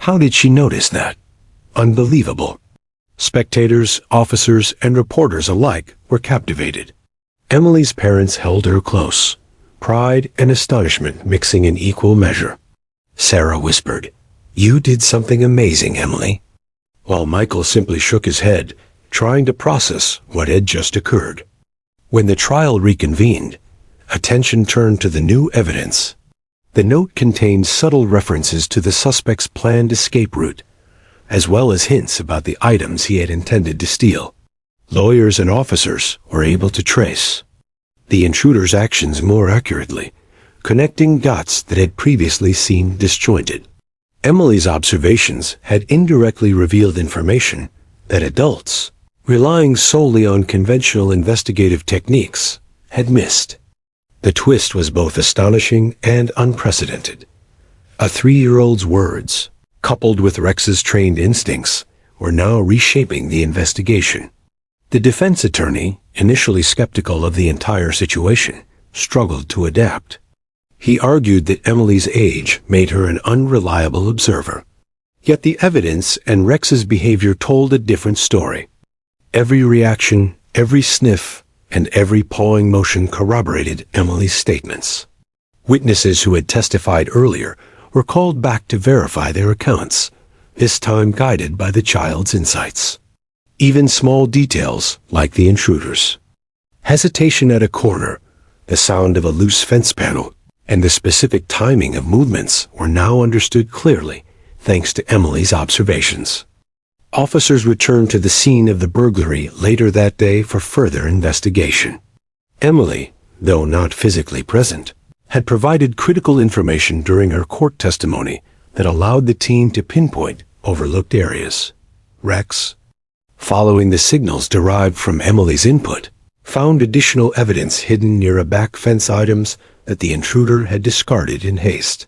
How did she notice that? Unbelievable. Spectators, officers, and reporters alike were captivated. Emily's parents held her close, pride and astonishment mixing in equal measure. Sarah whispered, "You did something amazing, Emily," while Michael simply shook his head, trying to process what had just occurred. When the trial reconvened, attention turned to the new evidence. The note contained subtle references to the suspect's planned escape route, as well as hints about the items he had intended to steal. Lawyers and officers were able to trace the intruder's actions more accurately, connecting dots that had previously seemed disjointed. Emily's observations had indirectly revealed information that adults, relying solely on conventional investigative techniques, had missed. The twist was both astonishing and unprecedented. A 3-year-old's words, coupled with Rex's trained instincts, were now reshaping the investigation. The defense attorney, initially skeptical of the entire situation, struggled to adapt. He argued that Emily's age made her an unreliable observer. Yet the evidence and Rex's behavior told a different story. Every reaction, every sniff, and every pawing motion corroborated Emily's statements. Witnesses who had testified earlier were called back to verify their accounts, this time guided by the child's insights. Even small details, like the intruder's hesitation at a corner, the sound of a loose fence panel, and the specific timing of movements were now understood clearly, thanks to Emily's observations. Officers returned to the scene of the burglary later that day for further investigation. Emily, though not physically present, had provided critical information during her court testimony that allowed the team to pinpoint overlooked areas. Rex, following the signals derived from Emily's input, found additional evidence hidden near a back fence, items that the intruder had discarded in haste.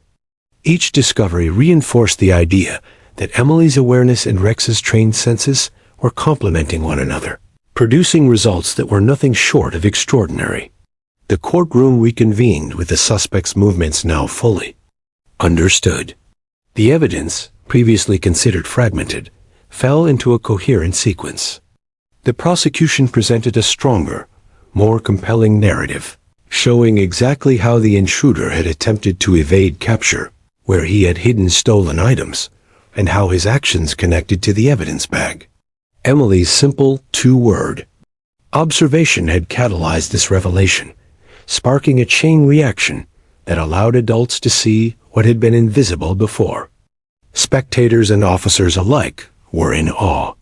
Each discovery reinforced the idea that Emily's awareness and Rex's trained senses were complementing one another, producing results that were nothing short of extraordinary. The courtroom reconvened with the suspect's movements now fully understood. The evidence, previously considered fragmented, fell into a coherent sequence. The prosecution presented a stronger, more compelling narrative, showing exactly how the intruder had attempted to evade capture, where he had hidden stolen items, and how his actions connected to the evidence bag. Emily's simple two-word observation had catalyzed this revelation, sparking a chain reaction that allowed adults to see what had been invisible before. Spectators and officers alike were in awe.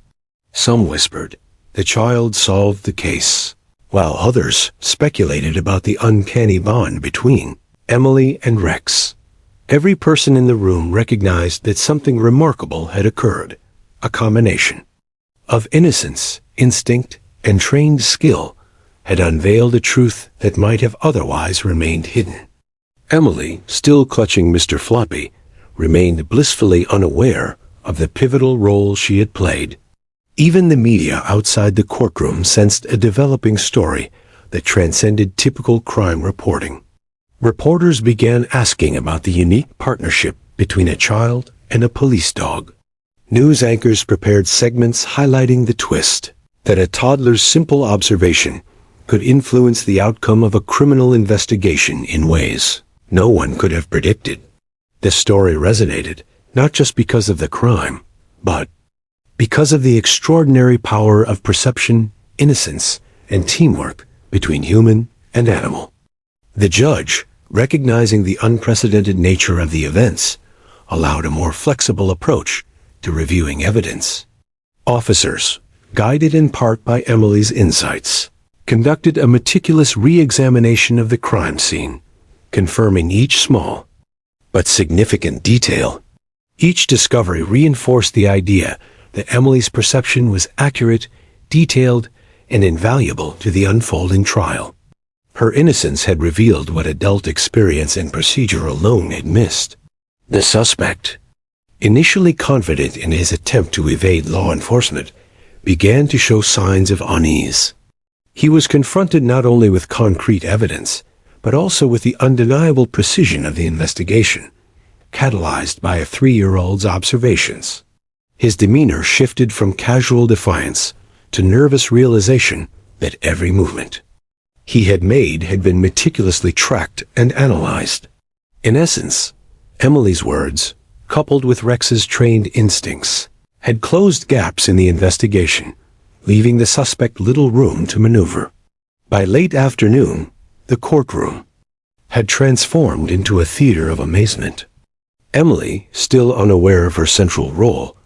Some whispered, "The child solved the case," while others speculated about the uncanny bond between Emily and Rex. Every person in the room recognized that something remarkable had occurred, a combination of innocence, instinct, and trained skill had unveiled a truth that might have otherwise remained hidden. Emily, still clutching Mr. Floppy, remained blissfully unaware of the pivotal role she had played. Even the media outside the courtroom sensed a developing story that transcended typical crime reporting. Reporters began asking about the unique partnership between a child and a police dog. News anchors prepared segments highlighting the twist that a toddler's simple observation could influence the outcome of a criminal investigation in ways no one could have predicted. This story resonated not just because of the crime, but because of the extraordinary power of perception, innocence, and teamwork between human and animal. The judge, recognizing the unprecedented nature of the events, allowed a more flexible approach to reviewing evidence. Officers, guided in part by Emily's insights, conducted a meticulous re-examination of the crime scene, confirming each small but significant detail. Each discovery reinforced the idea that Emily's perception was accurate, detailed, and invaluable to the unfolding trial. Her innocence had revealed what adult experience and procedure alone had missed. The suspect, initially confident in his attempt to evade law enforcement, began to show signs of unease. He was confronted not only with concrete evidence, but also with the undeniable precision of the investigation, catalyzed by a 3-year-old's observations. His demeanor shifted from casual defiance to nervous realization that every movement he had made had been meticulously tracked and analyzed. In essence, Emily's words, coupled with Rex's trained instincts, had closed gaps in the investigation, leaving the suspect little room to maneuver. By late afternoon, the courtroom had transformed into a theater of amazement. Emily, still unaware of her central role,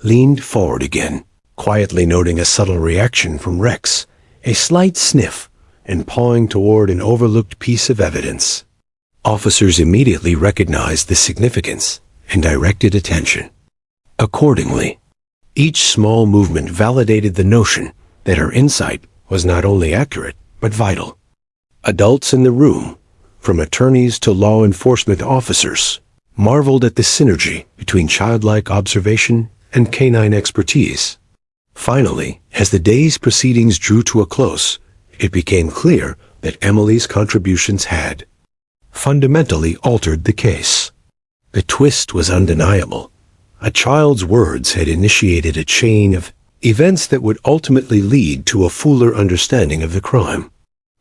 leaned forward again, quietly noting a subtle reaction from Rex, a slight sniff, and pawing toward an overlooked piece of evidence. Officers immediately recognized the significance and directed attention. Accordingly, each small movement validated the notion that her insight was not only accurate, but vital. Adults in the room, from attorneys to law enforcement officers, marveled at the synergy between childlike observation and canine expertise. Finally, as the day's proceedings drew to a close, it became clear that Emily's contributions had fundamentally altered the case. The twist was undeniable. A child's words had initiated a chain of events that would ultimately lead to a fuller understanding of the crime.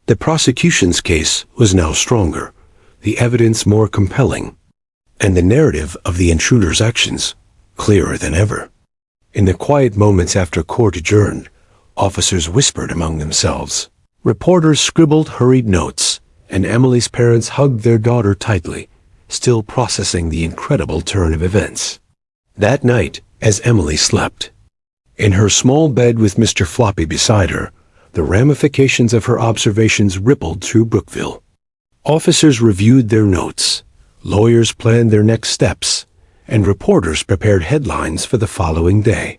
The prosecution's case was now stronger, the evidence more compelling, and the narrative of the intruder's actions clearer than ever. In the quiet moments after court adjourned, officers whispered among themselves. Reporters scribbled hurried notes, and Emily's parents hugged their daughter tightly, still processing the incredible turn of events. That night, as Emily slept, In her small bed with Mr. Floppy beside her, the ramifications of her observations rippled through Brookville. Officers reviewed their notes, lawyers planned their next steps, and reporters prepared headlines for the following day.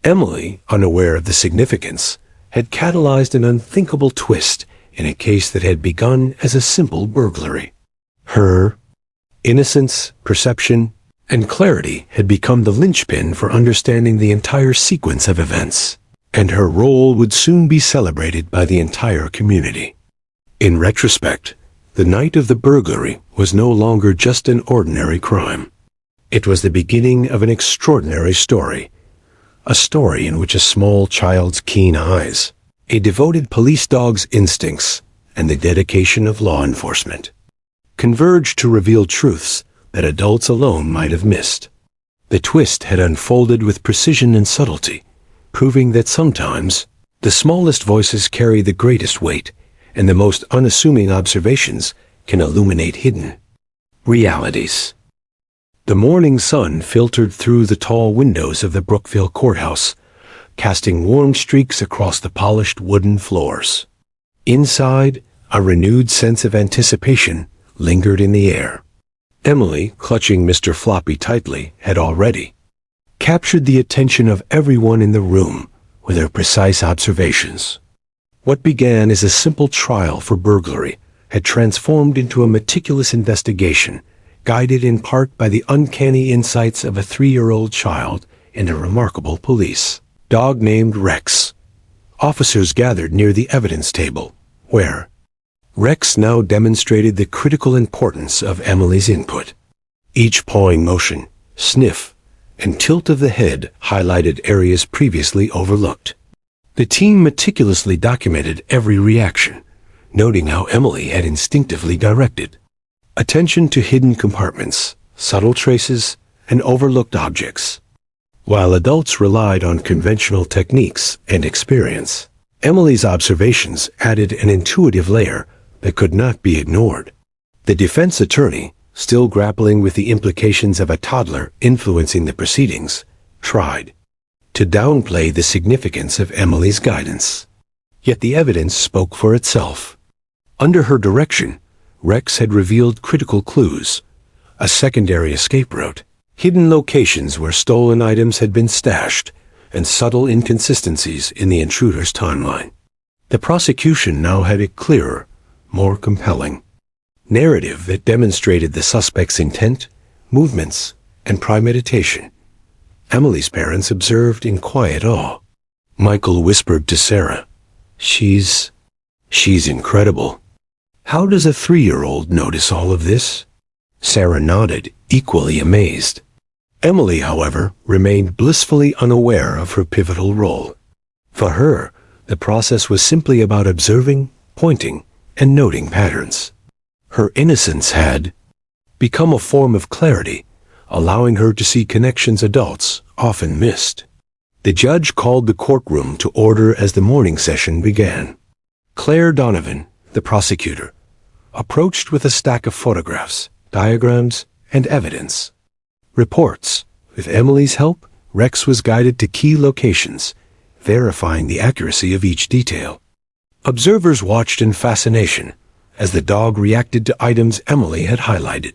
Emily, unaware of the significance, had catalyzed an unthinkable twist in a case that had begun as a simple burglary. Her innocence, perception, and clarity had become the linchpin for understanding the entire sequence of events, and her role would soon be celebrated by the entire community. In retrospect, the night of the burglary was no longer just an ordinary crime. It was the beginning of an extraordinary story, a story in which a small child's keen eyes, a devoted police dog's instincts, and the dedication of law enforcement converged to reveal truths that adults alone might have missed. The twist had unfolded with precision and subtlety, proving that sometimes the smallest voices carry the greatest weight, and the most unassuming observations can illuminate hidden realities. The morning sun filtered through the tall windows of the Brookville courthouse, casting warm streaks across the polished wooden floors. Inside, a renewed sense of anticipation lingered in the air. Emily, clutching Mr. Floppy tightly, had already captured the attention of everyone in the room with her precise observations. What began as a simple trial for burglary had transformed into a meticulous investigation, guided in part by the uncanny insights of a 3-year-old child and a remarkable police dog named Rex. Officers gathered near the evidence table, where Rex now demonstrated the critical importance of Emily's input. Each pawing motion, sniff, and tilt of the head highlighted areas previously overlooked. The team meticulously documented every reaction, noting how Emily had instinctively directed attention to hidden compartments, subtle traces, and overlooked objects. While adults relied on conventional techniques and experience, Emily's observations added an intuitive layer that could not be ignored. The defense attorney, still grappling with the implications of a toddler influencing the proceedings, tried to downplay the significance of Emily's guidance. Yet the evidence spoke for itself. Under her direction, Rex had revealed critical clues, a secondary escape route, hidden locations where stolen items had been stashed, and subtle inconsistencies in the intruder's timeline. The prosecution now had a clearer, more compelling narrative that demonstrated the suspect's intent, movements, and premeditation. Emily's parents observed in quiet awe. Michael whispered to Sarah, She's incredible. How does a 3-year-old notice all of this?" Sarah nodded, equally amazed. Emily, however, remained blissfully unaware of her pivotal role. For her, the process was simply about observing, pointing, and noting patterns. Her innocence had become a form of clarity, allowing her to see connections adults often missed. The judge called the courtroom to order as the morning session began. Claire Donovan, the prosecutor, approached with a stack of photographs, diagrams, and evidence. Reports. With Emily's help, Rex was guided to key locations, verifying the accuracy of each detail. Observers watched in fascination as the dog reacted to items Emily had highlighted: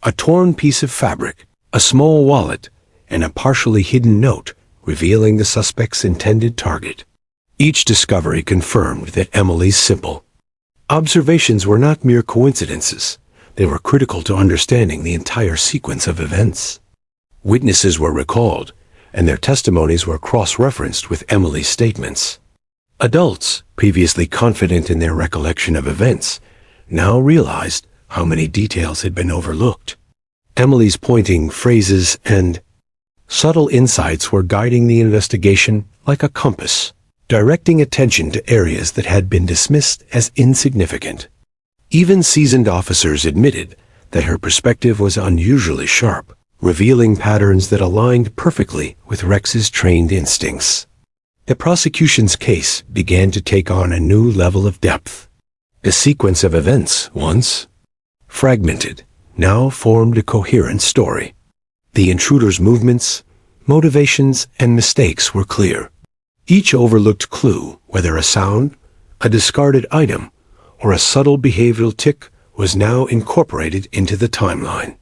a torn piece of fabric, a small wallet, and a partially hidden note revealing the suspect's intended target. Each discovery confirmed that Emily's simple observations were not mere coincidences. They were critical to understanding the entire sequence of events. Witnesses were recalled, and their testimonies were cross-referenced with Emily's statements. Adults, previously confident in their recollection of events, now realized how many details had been overlooked. Emily's pointing phrases and subtle insights were guiding the investigation like a compass, directing attention to areas that had been dismissed as insignificant. Even seasoned officers admitted that her perspective was unusually sharp, revealing patterns that aligned perfectly with Rex's trained instincts. The prosecution's case began to take on a new level of depth. The sequence of events, once fragmented, now formed a coherent story. The intruder's movements, motivations, and mistakes were clear. Each overlooked clue, whether a sound, a discarded item, or a subtle behavioral tic, was now incorporated into the timeline.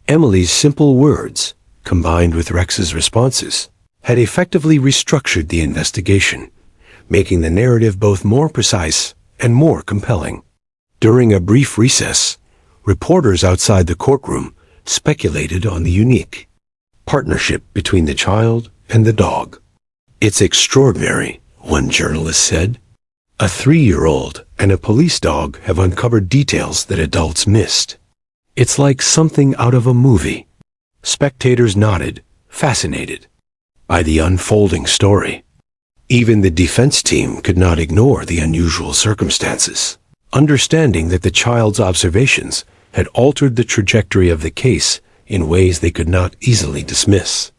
Emily's simple words, combined with Rex's responses, had effectively restructured the investigation, making the narrative both more precise and more compelling. During a brief recess, reporters outside the courtroom speculated on the unique partnership between the child and the dog. "It's extraordinary," one journalist said. "A 3-year-old and a police dog have uncovered details that adults missed. It's like something out of a movie." Spectators nodded, fascinated by the unfolding story. Even the defense team could not ignore the unusual circumstances, understanding that the child's observations had altered the trajectory of the case in ways they could not easily dismiss.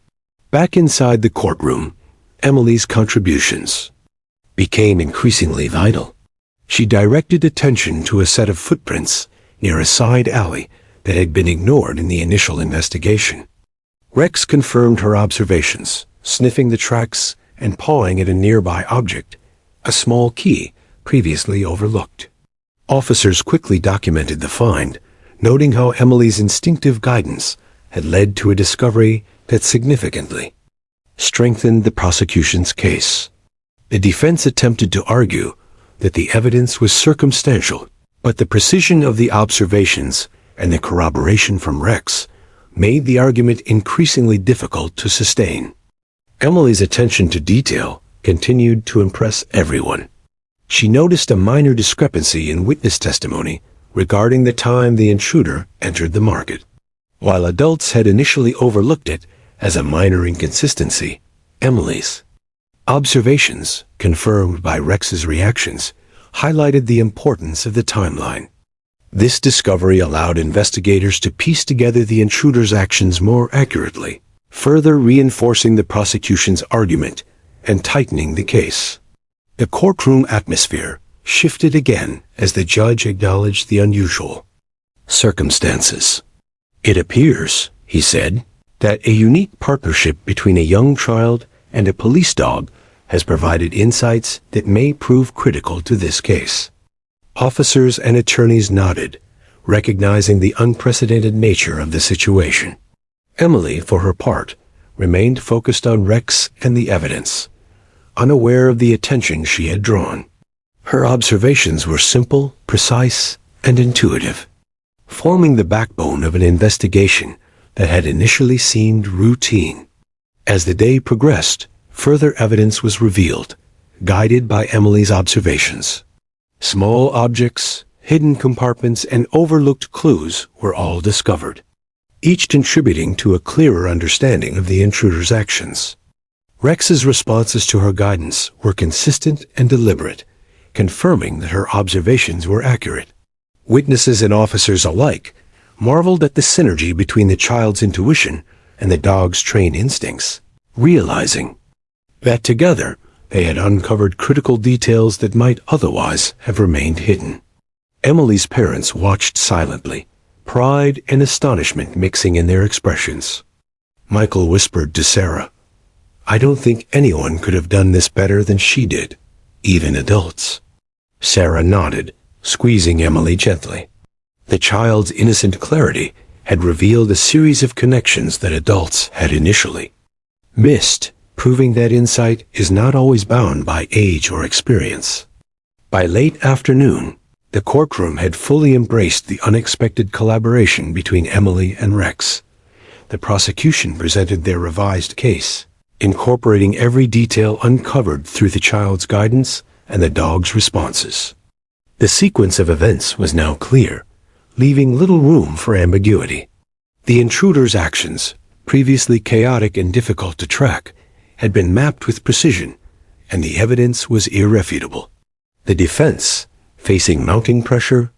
Back inside the courtroom, Emily's contributions became increasingly vital. She directed attention to a set of footprints near a side alley that had been ignored in the initial investigation. Rex confirmed her observations, sniffing the tracks and pawing at a nearby object, a small key previously overlooked. Officers quickly documented the find, noting how Emily's instinctive guidance had led to a discovery that significantly strengthened the prosecution's case. The defense attempted to argue that the evidence was circumstantial, but the precision of the observations and the corroboration from Rex made the argument increasingly difficult to sustain. Emily's attention to detail continued to impress everyone. She noticed a minor discrepancy in witness testimony regarding the time the intruder entered the market. While adults had initially overlooked it as a minor inconsistency, Emily's observations, confirmed by Rex's reactions, highlighted the importance of the timeline. This discovery allowed investigators to piece together the intruder's actions more accurately, further reinforcing the prosecution's argument and tightening the case. The courtroom atmosphere shifted again as the judge acknowledged the unusual circumstances. "It appears," he said, "that a unique partnership between a young child and a police dog has provided insights that may prove critical to this case." Officers and attorneys nodded, recognizing the unprecedented nature of the situation. Emily, for her part, remained focused on Rex and the evidence, unaware of the attention she had drawn. Her observations were simple, precise, and intuitive, forming the backbone of an investigation that had initially seemed routine. As the day progressed, further evidence was revealed, guided by Emily's observations. Small objects, hidden compartments, and overlooked clues were all discovered, each contributing to a clearer understanding of the intruder's actions. Rex's responses to her guidance were consistent and deliberate, confirming that her observations were accurate. Witnesses and officers alike marveled at the synergy between the child's intuition and the dog's trained instincts, realizing that together they had uncovered critical details that might otherwise have remained hidden. Emily's parents watched silently, pride and astonishment mixing in their expressions. Michael whispered to Sarah, "I don't think anyone could have done this better than she did, even adults." Sarah nodded, squeezing Emily gently. The child's innocent clarity had revealed a series of connections that adults had initially missed, proving that insight is not always bound by age or experience. By late afternoon, the courtroom had fully embraced the unexpected collaboration between Emily and Rex. The prosecution presented their revised case, incorporating every detail uncovered through the child's guidance and the dog's responses. The sequence of events was now clear, leaving little room for ambiguity. The intruder's actions, previously chaotic and difficult to track, had been mapped with precision, and the evidence was irrefutable. The defense, facing mounting pressure,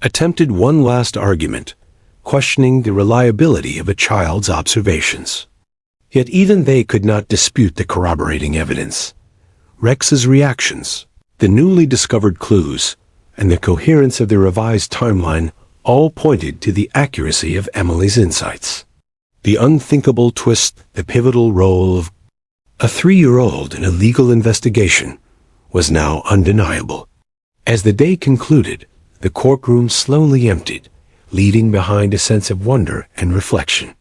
attempted one last argument, questioning the reliability of a child's observations. Yet even they could not dispute the corroborating evidence. Rex's reactions, the newly discovered clues, and the coherence of the revised timeline all pointed to the accuracy of Emily's insights. The unthinkable twist, the pivotal role of a 3-year-old in a legal investigation, was now undeniable. As the day concluded, the courtroom slowly emptied, leaving behind a sense of wonder and reflection.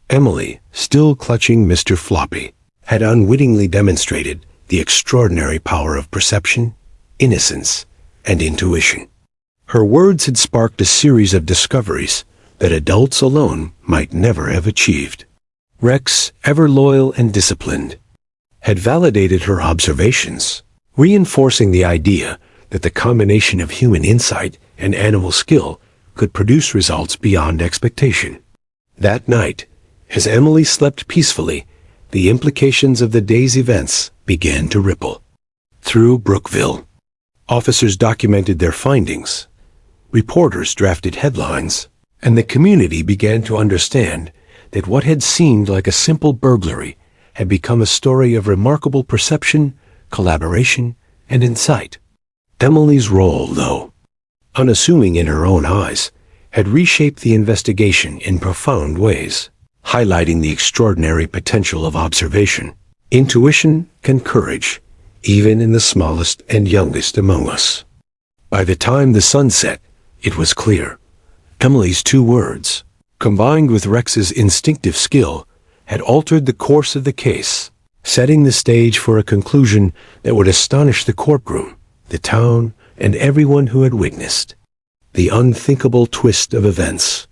Emily, still clutching Mr. Floppy, had unwittingly demonstrated the extraordinary power of perception, innocence, and intuition. Her words had sparked a series of discoveries that adults alone might never have achieved. Rex, ever loyal and disciplined, had validated her observations, reinforcing the idea that the combination of human insight and animal skill could produce results beyond expectation. That night, as Emily slept peacefully, the implications of the day's events began to ripple through Brookville. Officers documented their findings, reporters drafted headlines, and the community began to understand that what had seemed like a simple burglary had become a story of remarkable perception, collaboration, and insight. Emily's role, though unassuming in her own eyes, had reshaped the investigation in profound ways, highlighting the extraordinary potential of observation, intuition, and courage, even in the smallest and youngest among us. By the time the sun set, it was clear. Emily's 2 words, combined with Rex's instinctive skill, had altered the course of the case, setting the stage for a conclusion that would astonish the courtroom, the town, and everyone who had witnessed the unthinkable twist of events.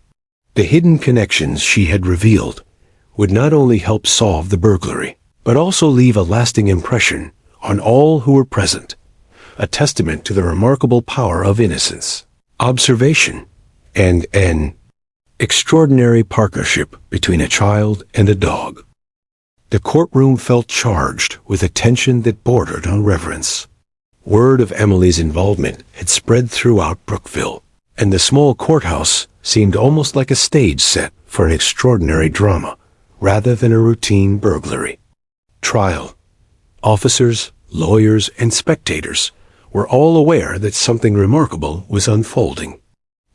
The hidden connections she had revealed would not only help solve the burglary, but also leave a lasting impression on all who were present, a testament to the remarkable power of innocence, observation, and an extraordinary partnership between a child and a dog. The courtroom felt charged with a tension that bordered on reverence. Word of Emily's involvement had spread throughout Brookville, and the small courthouse seemed almost like a stage set for an extraordinary drama, rather than a routine burglary. Trial. Officers, lawyers, and spectators were all aware that something remarkable was unfolding.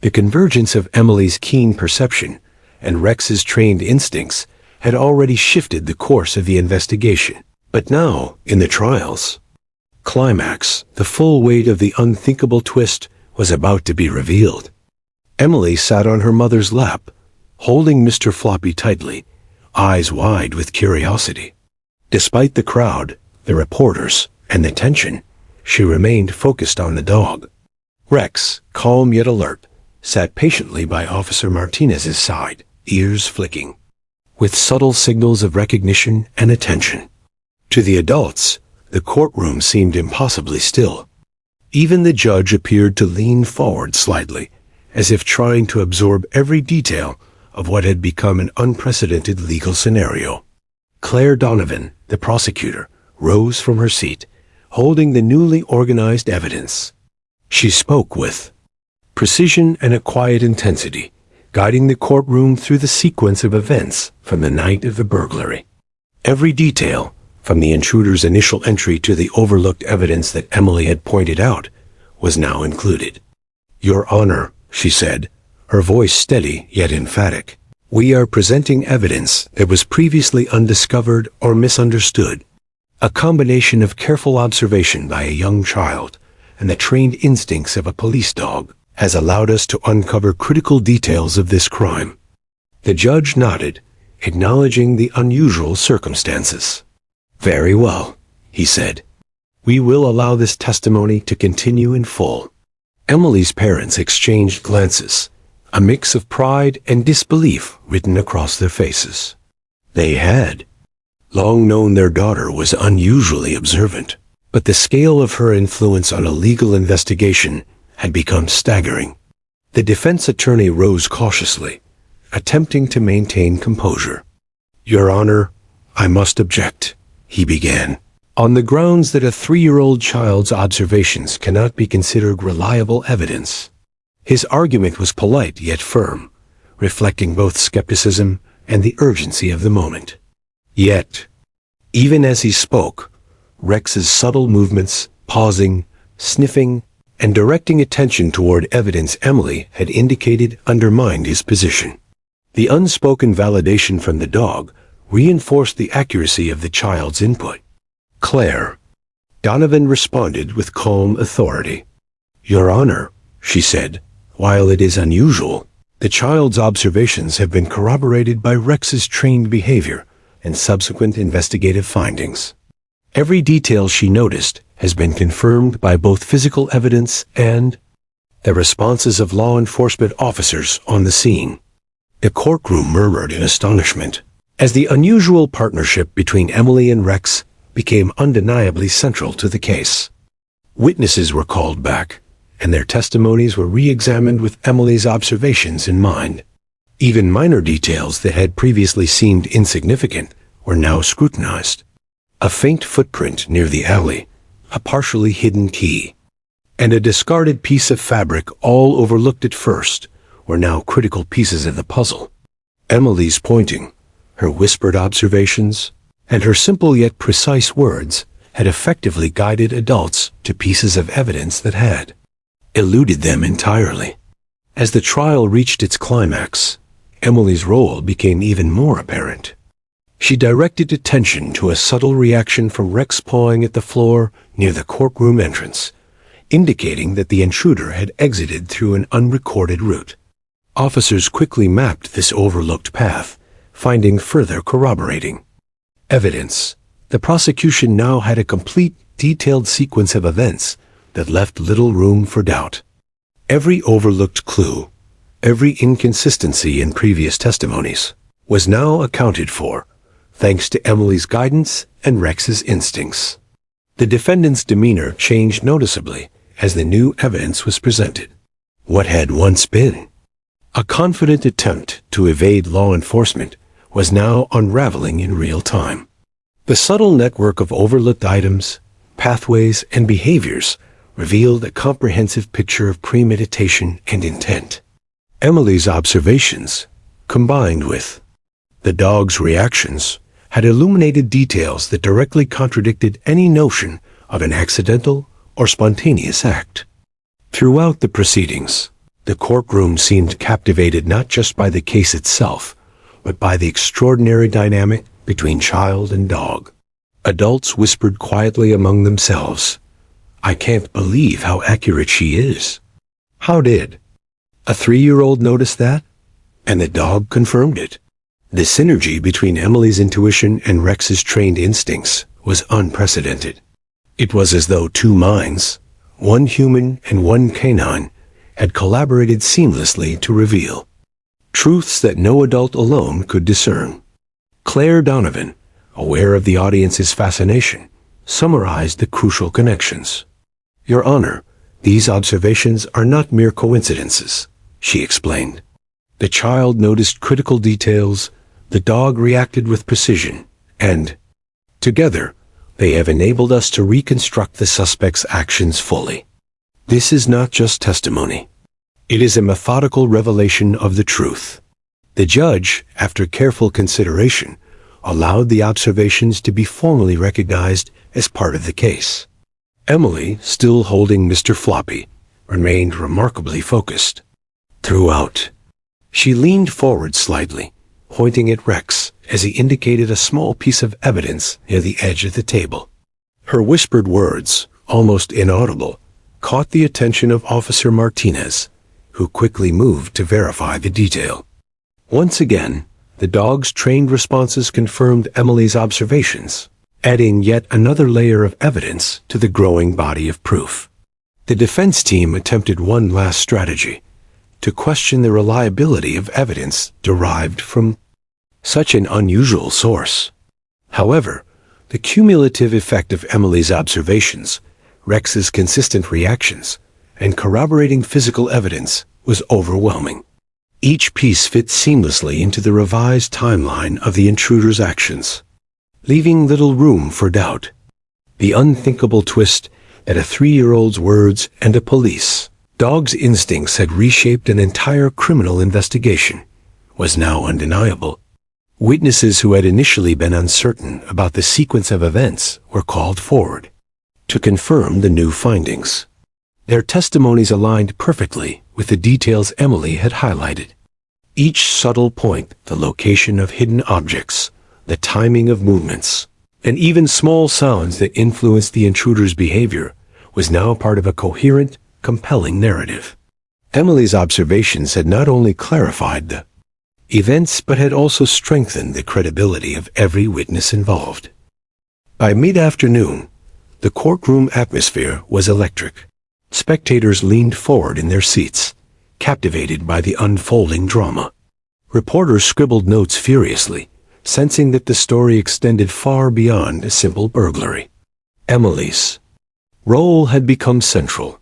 The convergence of Emily's keen perception and Rex's trained instincts had already shifted the course of the investigation. But now, in the trials, Climax, the full weight of the unthinkable twist, was about to be revealed. Emily sat on her mother's lap, holding Mr. Floppy tightly, eyes wide with curiosity. Despite the crowd, the reporters, and the tension, she remained focused on the dog. Rex, calm yet alert, sat patiently by Officer Martinez's side, ears flicking, with subtle signals of recognition and attention. To the adults, the courtroom seemed impossibly still. Even the judge appeared to lean forward slightly, as if trying to absorb every detail of what had become an unprecedented legal scenario. Claire Donovan, the prosecutor, rose from her seat, holding the newly organized evidence. She spoke with precision and a quiet intensity, guiding the courtroom through the sequence of events from the night of the burglary. Every detail, from the intruder's initial entry to the overlooked evidence that Emily had pointed out, was now included. "Your Honor," she said, her voice steady yet emphatic, "we are presenting evidence that was previously undiscovered or misunderstood. A combination of careful observation by a young child and the trained instincts of a police dog has allowed us to uncover critical details of this crime." The judge nodded, acknowledging the unusual circumstances. "Very well," he said. "We will allow this testimony to continue in full." Emily's parents exchanged glances, a mix of pride and disbelief written across their faces. They had long known their daughter was unusually observant, but the scale of her influence on a legal investigation had become staggering. The defense attorney rose cautiously, attempting to maintain composure. "Your Honor, I must object," he began, "on the grounds that a 3-year-old child's observations cannot be considered reliable evidence." His argument was polite yet firm, reflecting both skepticism and the urgency of the moment. Yet, even as he spoke, Rex's subtle movements, pausing, sniffing, and directing attention toward evidence Emily had indicated undermined his position. The unspoken validation from the dog reinforced the accuracy of the child's input. "Claire," Donovan responded with calm authority. "Your Honor," she said, "while it is unusual, the child's observations have been corroborated by Rex's trained behavior and subsequent investigative findings. Every detail she noticed has been confirmed by both physical evidence and the responses of law enforcement officers on the scene." The courtroom murmured in astonishment as the unusual partnership between Emily and Rex became undeniably central to the case. Witnesses were called back, and their testimonies were re-examined with Emily's observations in mind. Even minor details that had previously seemed insignificant were now scrutinized. A faint footprint near the alley, a partially hidden key, and a discarded piece of fabric all overlooked at first were now critical pieces of the puzzle. Emily's pointing, her whispered observations, and her simple yet precise words had effectively guided adults to pieces of evidence that had eluded them entirely. As the trial reached its climax, Emily's role became even more apparent. She directed attention to a subtle reaction from Rex pawing at the floor near the courtroom entrance, indicating that the intruder had exited through an unrecorded route. Officers quickly mapped this overlooked path, finding further corroborating evidence. The prosecution now had a complete, detailed sequence of events that left little room for doubt. Every overlooked clue, every inconsistency in previous testimonies, was now accounted for, thanks to Emily's guidance and Rex's instincts. The defendant's demeanor changed noticeably as the new evidence was presented. What had once been a confident attempt to evade law enforcement was now unraveling in real time. The subtle network of overlooked items, pathways, and behaviors revealed a comprehensive picture of premeditation and intent. Emily's observations, combined with the dog's reactions, had illuminated details that directly contradicted any notion of an accidental or spontaneous act. Throughout the proceedings, the courtroom seemed captivated not just by the case itself, but by the extraordinary dynamic between child and dog. Adults whispered quietly among themselves, "I can't believe how accurate she is." How did a 3-year-old notice that? And the dog confirmed it. The synergy between Emily's intuition and Rex's trained instincts was unprecedented. It was as though two minds, one human and one canine, had collaborated seamlessly to reveal truths that no adult alone could discern. Claire Donovan, aware of the audience's fascination, summarized the crucial connections. "Your Honor, these observations are not mere coincidences," she explained. "The child noticed critical details, the dog reacted with precision, and, together, they have enabled us to reconstruct the suspect's actions fully. This is not just testimony. It is a methodical revelation of the truth." The judge, after careful consideration, allowed the observations to be formally recognized as part of the case. Emily, still holding Mr. Floppy, remained remarkably focused throughout. She leaned forward slightly, pointing at Rex as he indicated a small piece of evidence near the edge of the table. Her whispered words, almost inaudible, caught the attention of Officer Martinez, who quickly moved to verify the detail. Once again, the dog's trained responses confirmed Emily's observations, adding yet another layer of evidence to the growing body of proof. The defense team attempted one last strategy, to question the reliability of evidence derived from such an unusual source. However, the cumulative effect of Emily's observations, Rex's consistent reactions, and corroborating physical evidence was overwhelming. Each piece fit seamlessly into the revised timeline of the intruder's actions, leaving little room for doubt. The unthinkable twist that a 3-year-old's words and a police dog's instincts had reshaped an entire criminal investigation was now undeniable. Witnesses who had initially been uncertain about the sequence of events were called forward to confirm the new findings. Their testimonies aligned perfectly with the details Emily had highlighted. Each subtle point, the location of hidden objects, the timing of movements, and even small sounds that influenced the intruder's behavior, was now part of a coherent, compelling narrative. Emily's observations had not only clarified the events but had also strengthened the credibility of every witness involved. By mid-afternoon, the courtroom atmosphere was electric. Spectators leaned forward in their seats, captivated by the unfolding drama. Reporters scribbled notes furiously, sensing that the story extended far beyond a simple burglary. Emily's role had become central,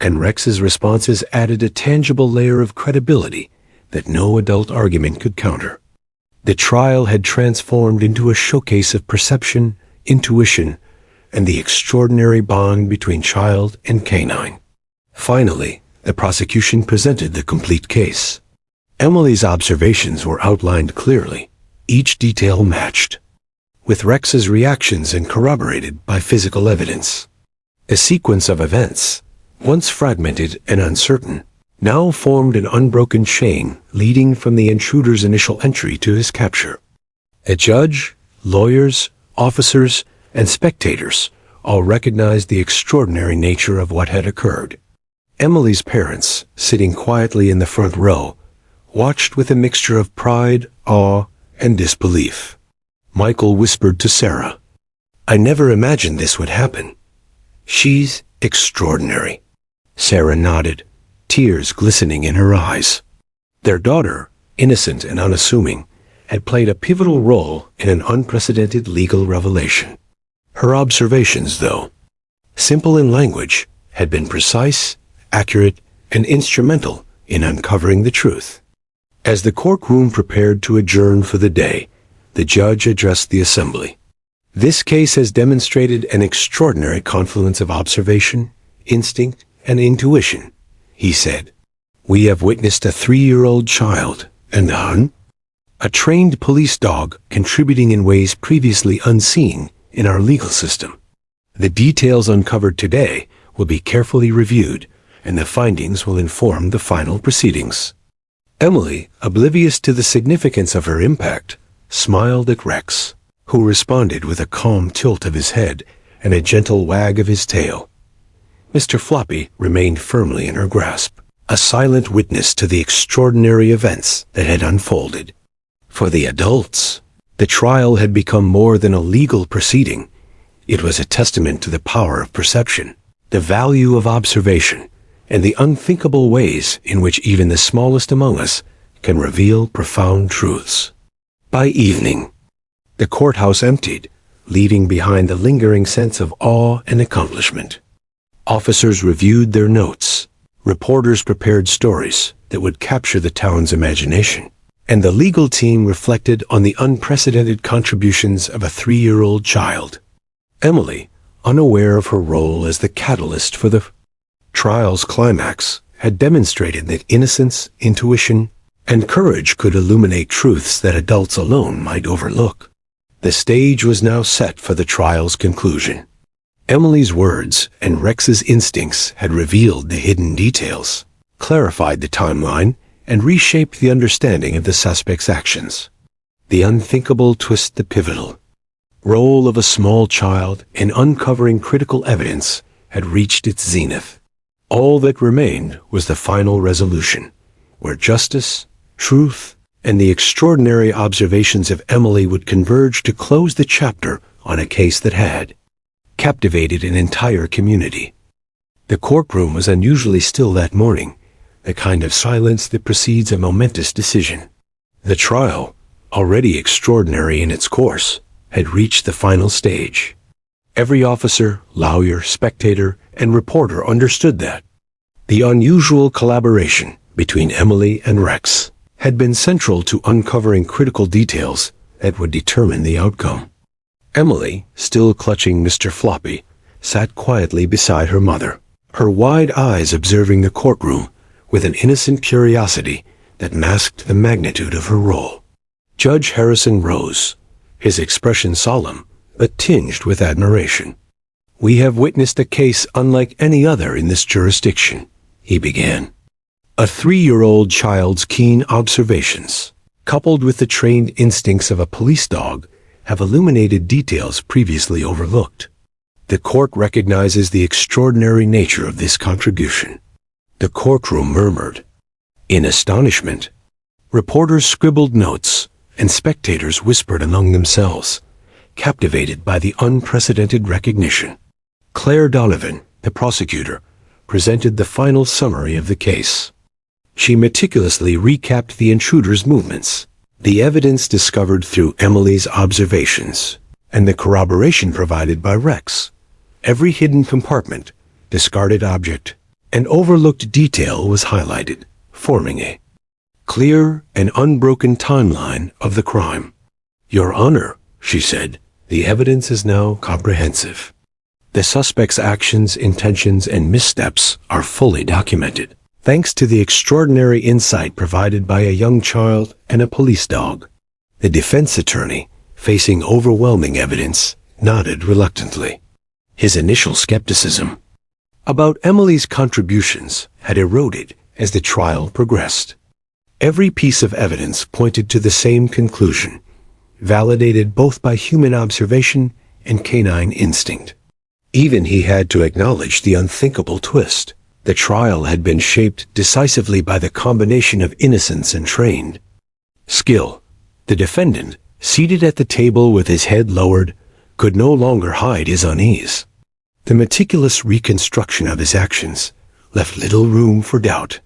and Rex's responses added a tangible layer of credibility that no adult argument could counter. The trial had transformed into a showcase of perception, intuition, and the extraordinary bond between child and canine. Finally, the prosecution presented the complete case. Emily's observations were outlined clearly, each detail matched with Rex's reactions and corroborated by physical evidence. A sequence of events, once fragmented and uncertain, now formed an unbroken chain leading from the intruder's initial entry to his capture. A judge, lawyers, officers, and spectators all recognized the extraordinary nature of what had occurred. Emily's parents, sitting quietly in the front row, watched with a mixture of pride, awe, and disbelief. Michael whispered to Sarah, "I never imagined this would happen. She's extraordinary." Sarah nodded, tears glistening in her eyes. Their daughter, innocent and unassuming, had played a pivotal role in an unprecedented legal revelation. Her observations, though simple in language, had been precise, accurate, and instrumental in uncovering the truth. As the courtroom prepared to adjourn for the day, the judge addressed the assembly. "This case has demonstrated an extraordinary confluence of observation, instinct, and intuition," he said. "We have witnessed a 3-year-old child and a trained police dog contributing in ways previously unseen in our legal system. The details uncovered today will be carefully reviewed, and the findings will inform the final proceedings." Emily, oblivious to the significance of her impact, smiled at Rex, who responded with a calm tilt of his head and a gentle wag of his tail. Mr. Floppy remained firmly in her grasp, a silent witness to the extraordinary events that had unfolded. For the adults, the trial had become more than a legal proceeding. It was a testament to the power of perception, the value of observation, and the unthinkable ways in which even the smallest among us can reveal profound truths. By evening, the courthouse emptied, leaving behind the lingering sense of awe and accomplishment. Officers reviewed their notes, reporters prepared stories that would capture the town's imagination, and the legal team reflected on the unprecedented contributions of a 3-year-old child. Emily, unaware of her role as the catalyst for the trial's climax, had demonstrated that innocence, intuition, and courage could illuminate truths that adults alone might overlook. The stage was now set for the trial's conclusion. Emily's words and Rex's instincts had revealed the hidden details, clarified the timeline, and reshaped the understanding of the suspect's actions. The unthinkable twist, the pivotal role of a small child in uncovering critical evidence, had reached its zenith. All that remained was the final resolution, where justice, truth, and the extraordinary observations of Emily would converge to close the chapter on a case that had captivated an entire community. The courtroom was unusually still that morning, the kind of silence that precedes a momentous decision. The trial, already extraordinary in its course, had reached the final stage. Every officer, lawyer, spectator, and reporter understood that the unusual collaboration between Emily and Rex had been central to uncovering critical details that would determine the outcome. Emily, still clutching Mr. Floppy, sat quietly beside her mother, her wide eyes observing the courtroom with an innocent curiosity that masked the magnitude of her role. Judge Harrison rose, his expression solemn, but tinged with admiration. "We have witnessed a case unlike any other in this jurisdiction," he began. A 3-year-old child's keen observations, coupled with the trained instincts of a police dog, have illuminated details previously overlooked. The court recognizes the extraordinary nature of this contribution. The courtroom murmured in astonishment. Reporters scribbled notes, and spectators whispered among themselves, captivated by the unprecedented recognition. Claire Donovan, the prosecutor, presented the final summary of the case. She meticulously recapped the intruder's movements, the evidence discovered through Emily's observations, and the corroboration provided by Rex. Every hidden compartment, discarded object, and overlooked detail was highlighted, forming a clear and unbroken timeline of the crime. "Your Honor," she said, "the evidence is now comprehensive. The suspect's actions, intentions, and missteps are fully documented, thanks to the extraordinary insight provided by a young child and a police dog." The defense attorney, facing overwhelming evidence, nodded reluctantly. His initial skepticism about Emily's contributions had eroded as the trial progressed. Every piece of evidence pointed to the same conclusion, validated both by human observation and canine instinct. Even he had to acknowledge the unthinkable twist. The trial had been shaped decisively by the combination of innocence and trained skill. The defendant, seated at the table with his head lowered, could no longer hide his unease. The meticulous reconstruction of his actions left little room for doubt.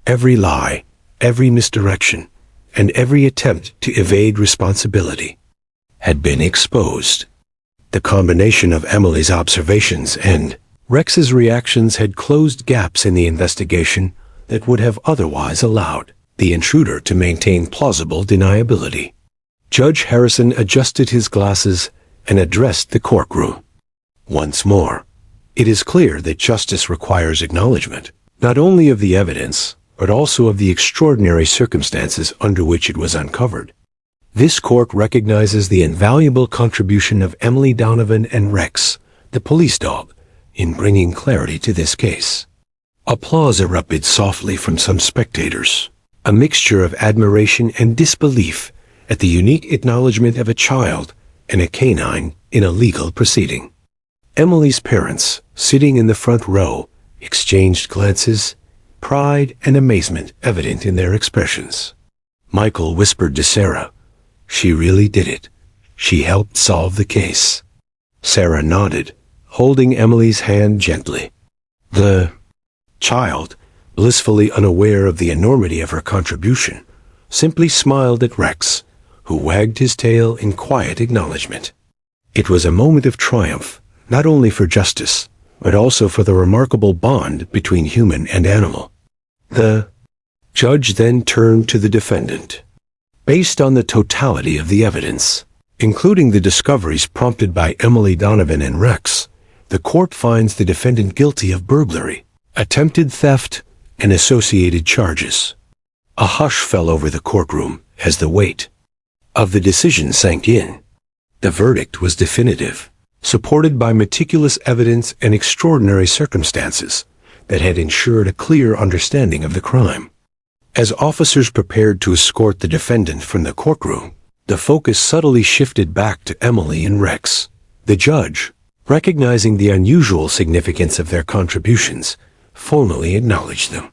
Every lie, every misdirection, and every attempt to evade responsibility had been exposed. The combination of Emily's observations and Rex's reactions had closed gaps in the investigation that would have otherwise allowed the intruder to maintain plausible deniability. Judge Harrison adjusted his glasses and addressed the courtroom. Once more, it is clear that justice requires acknowledgement, not only of the evidence, but also of the extraordinary circumstances under which it was uncovered. This court recognizes the invaluable contribution of Emily Donovan and Rex, the police dog, in bringing clarity to this case. Applause erupted softly from some spectators, a mixture of admiration and disbelief at the unique acknowledgement of a child and a canine in a legal proceeding. Emily's parents, sitting in the front row, exchanged glances, pride and amazement evident in their expressions. Michael whispered to Sarah, "She really did it. She helped solve the case." Sarah nodded, holding Emily's hand gently. The child, blissfully unaware of the enormity of her contribution, simply smiled at Rex, who wagged his tail in quiet acknowledgement. It was a moment of triumph, not only for justice, but also for the remarkable bond between human and animal. The judge then turned to the defendant. Based on the totality of the evidence, including the discoveries prompted by Emily Donovan and Rex, the court finds the defendant guilty of burglary, attempted theft, and associated charges. A hush fell over the courtroom as the weight of the decision sank in. The verdict was definitive, supported by meticulous evidence and extraordinary circumstances that had ensured a clear understanding of the crime. As officers prepared to escort the defendant from the courtroom, the focus subtly shifted back to Emily and Rex. The judge, recognizing the unusual significance of their contributions, formally acknowledged them.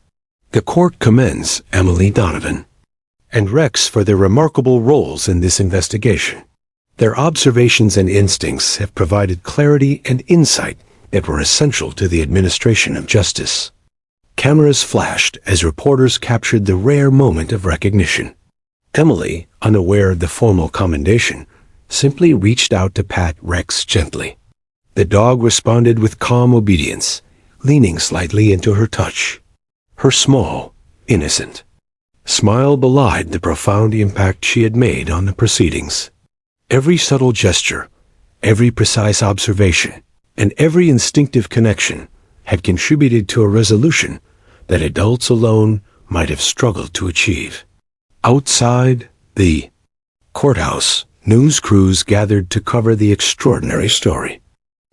The court commends Emily Donovan and Rex for their remarkable roles in this investigation. Their observations and instincts have provided clarity and insight that were essential to the administration of justice. Cameras flashed as reporters captured the rare moment of recognition. Emily, unaware of the formal commendation, simply reached out to pat Rex gently. The dog responded with calm obedience, leaning slightly into her touch. Her small, innocent smile belied the profound impact she had made on the proceedings. Every subtle gesture, every precise observation, and every instinctive connection had contributed to a resolution that adults alone might have struggled to achieve. Outside the courthouse, news crews gathered to cover the extraordinary story.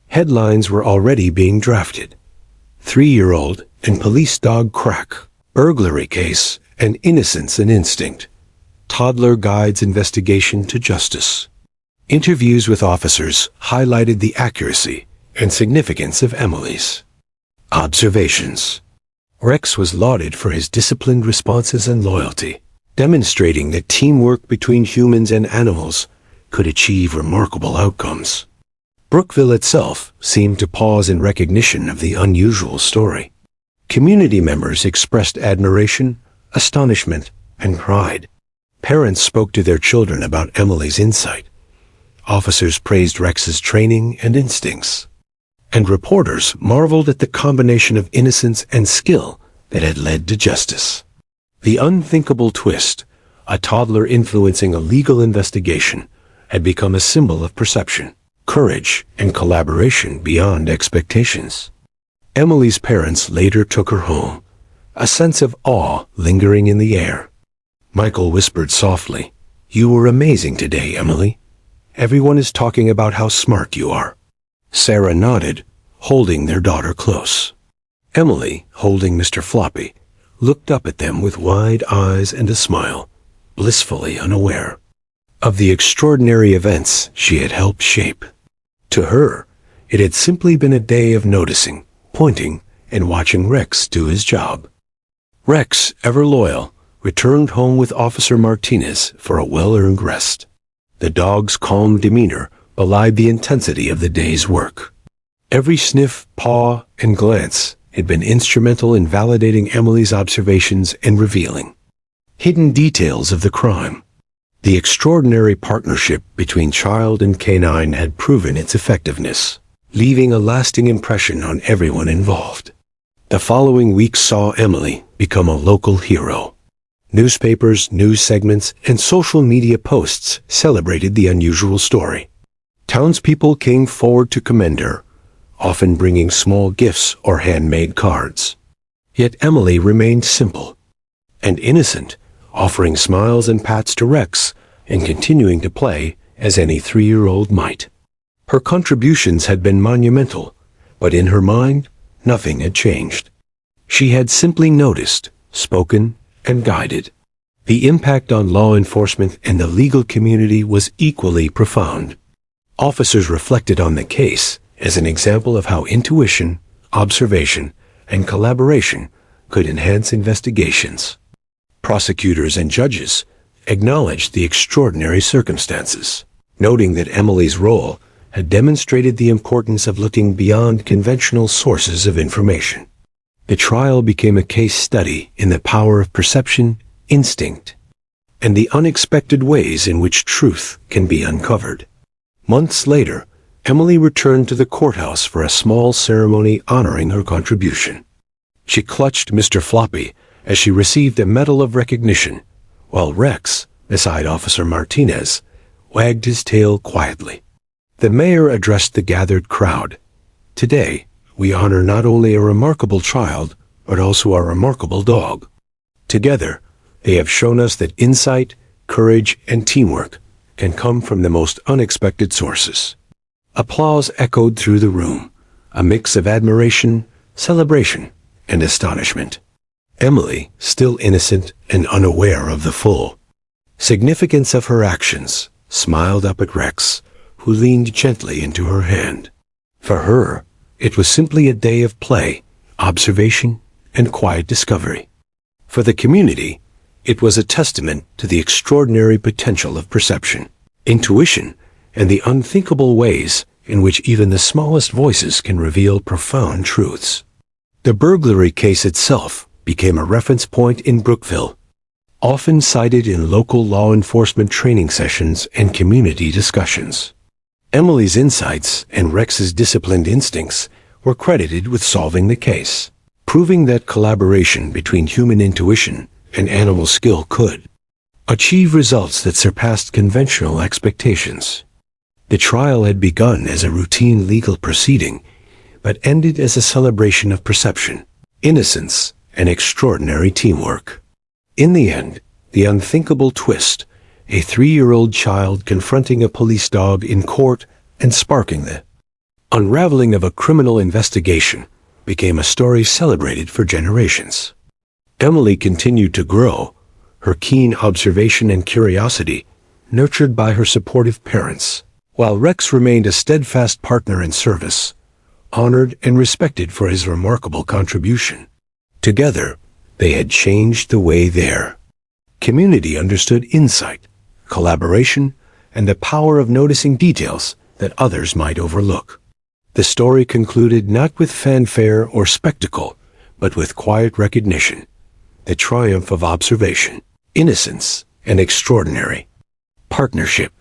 Headlines were already being drafted. 3-year-old and police dog crack Burglary case, and innocence and instinct. Toddler guides investigation to justice. Interviews with officers highlighted the accuracy and significance of Emily's observations. Rex was lauded for his disciplined responses and loyalty, demonstrating that teamwork between humans and animals could achieve remarkable outcomes. Brookville itself seemed to pause in recognition of the unusual story. Community members expressed admiration, astonishment, and pride. Parents spoke to their children about Emily's insight. Officers praised Rex's training and instincts. And reporters marveled at the combination of innocence and skill that had led to justice. The unthinkable twist, a toddler influencing a legal investigation, had become a symbol of perception, courage, and collaboration beyond expectations. Emily's parents later took her home, a sense of awe lingering in the air. Michael whispered softly, "You were amazing today, Emily. Everyone is talking about how smart you are." Sarah nodded, holding their daughter close. Emily, holding Mr. Floppy, looked up at them with wide eyes and a smile, blissfully unaware of the extraordinary events she had helped shape. To her, it had simply been a day of noticing, pointing, and watching Rex do his job. Rex, ever loyal, returned home with Officer Martinez for a well-earned rest. The dog's calm demeanor belied the intensity of the day's work. Every sniff, paw, and glance had been instrumental in validating Emily's observations and revealing hidden details of the crime. The extraordinary partnership between child and canine had proven its effectiveness, leaving a lasting impression on everyone involved. The following week saw Emily become a local hero. Newspapers, news segments, and social media posts celebrated the unusual story. Townspeople came forward to commend her, often bringing small gifts or handmade cards. Yet Emily remained simple and innocent, offering smiles and pats to Rex and continuing to play as any 3-year-old might. Her contributions had been monumental, but in her mind, nothing had changed. She had simply noticed, spoken, and guided. The impact on law enforcement and the legal community was equally profound. Officers reflected on the case as an example of how intuition, observation, and collaboration could enhance investigations. Prosecutors and judges acknowledged the extraordinary circumstances, noting that Emily's role had demonstrated the importance of looking beyond conventional sources of information. The trial became a case study in the power of perception, instinct, and the unexpected ways in which truth can be uncovered. Months later, Emily returned to the courthouse for a small ceremony honoring her contribution. She clutched Mr. Floppy as she received a medal of recognition, while Rex, beside Officer Martinez, wagged his tail quietly. The mayor addressed the gathered crowd. "Today, we honor not only a remarkable child, but also a remarkable dog. Together, they have shown us that insight, courage, and teamwork can come from the most unexpected sources." Applause echoed through the room, a mix of admiration, celebration, and astonishment. Emily, still innocent and unaware of the full significance of her actions, smiled up at Rex, who leaned gently into her hand. For her, it was simply a day of play, observation, and quiet discovery. For the community, it was a testament to the extraordinary potential of perception, intuition, and the unthinkable ways in which even the smallest voices can reveal profound truths. The burglary case itself became a reference point in Brookville, often cited in local law enforcement training sessions and community discussions. Emily's insights and Rex's disciplined instincts were credited with solving the case, proving that collaboration between human intuition and animal skill could achieve results that surpassed conventional expectations. The trial had begun as a routine legal proceeding, but ended as a celebration of perception, innocence, and extraordinary teamwork. In the end, the unthinkable twist, a 3-year-old child confronting a police dog in court and sparking the unraveling of a criminal investigation, became a story celebrated for generations. Emily continued to grow, her keen observation and curiosity nurtured by her supportive parents, while Rex remained a steadfast partner in service, honored and respected for his remarkable contribution. Together, they had changed the way their community understood insight, collaboration, and the power of noticing details that others might overlook. The story concluded not with fanfare or spectacle, but with quiet recognition, the triumph of observation, innocence, and extraordinary partnership.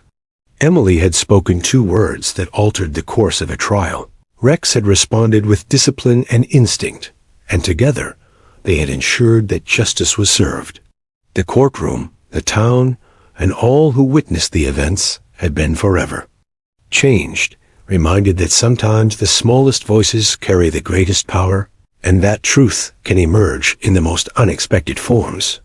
Emily had spoken 2 words that altered the course of a trial. Rex had responded with discipline and instinct, and together they had ensured that justice was served. The courtroom, the town, and all who witnessed the events had been forever changed, reminded that sometimes the smallest voices carry the greatest power, and that truth can emerge in the most unexpected forms.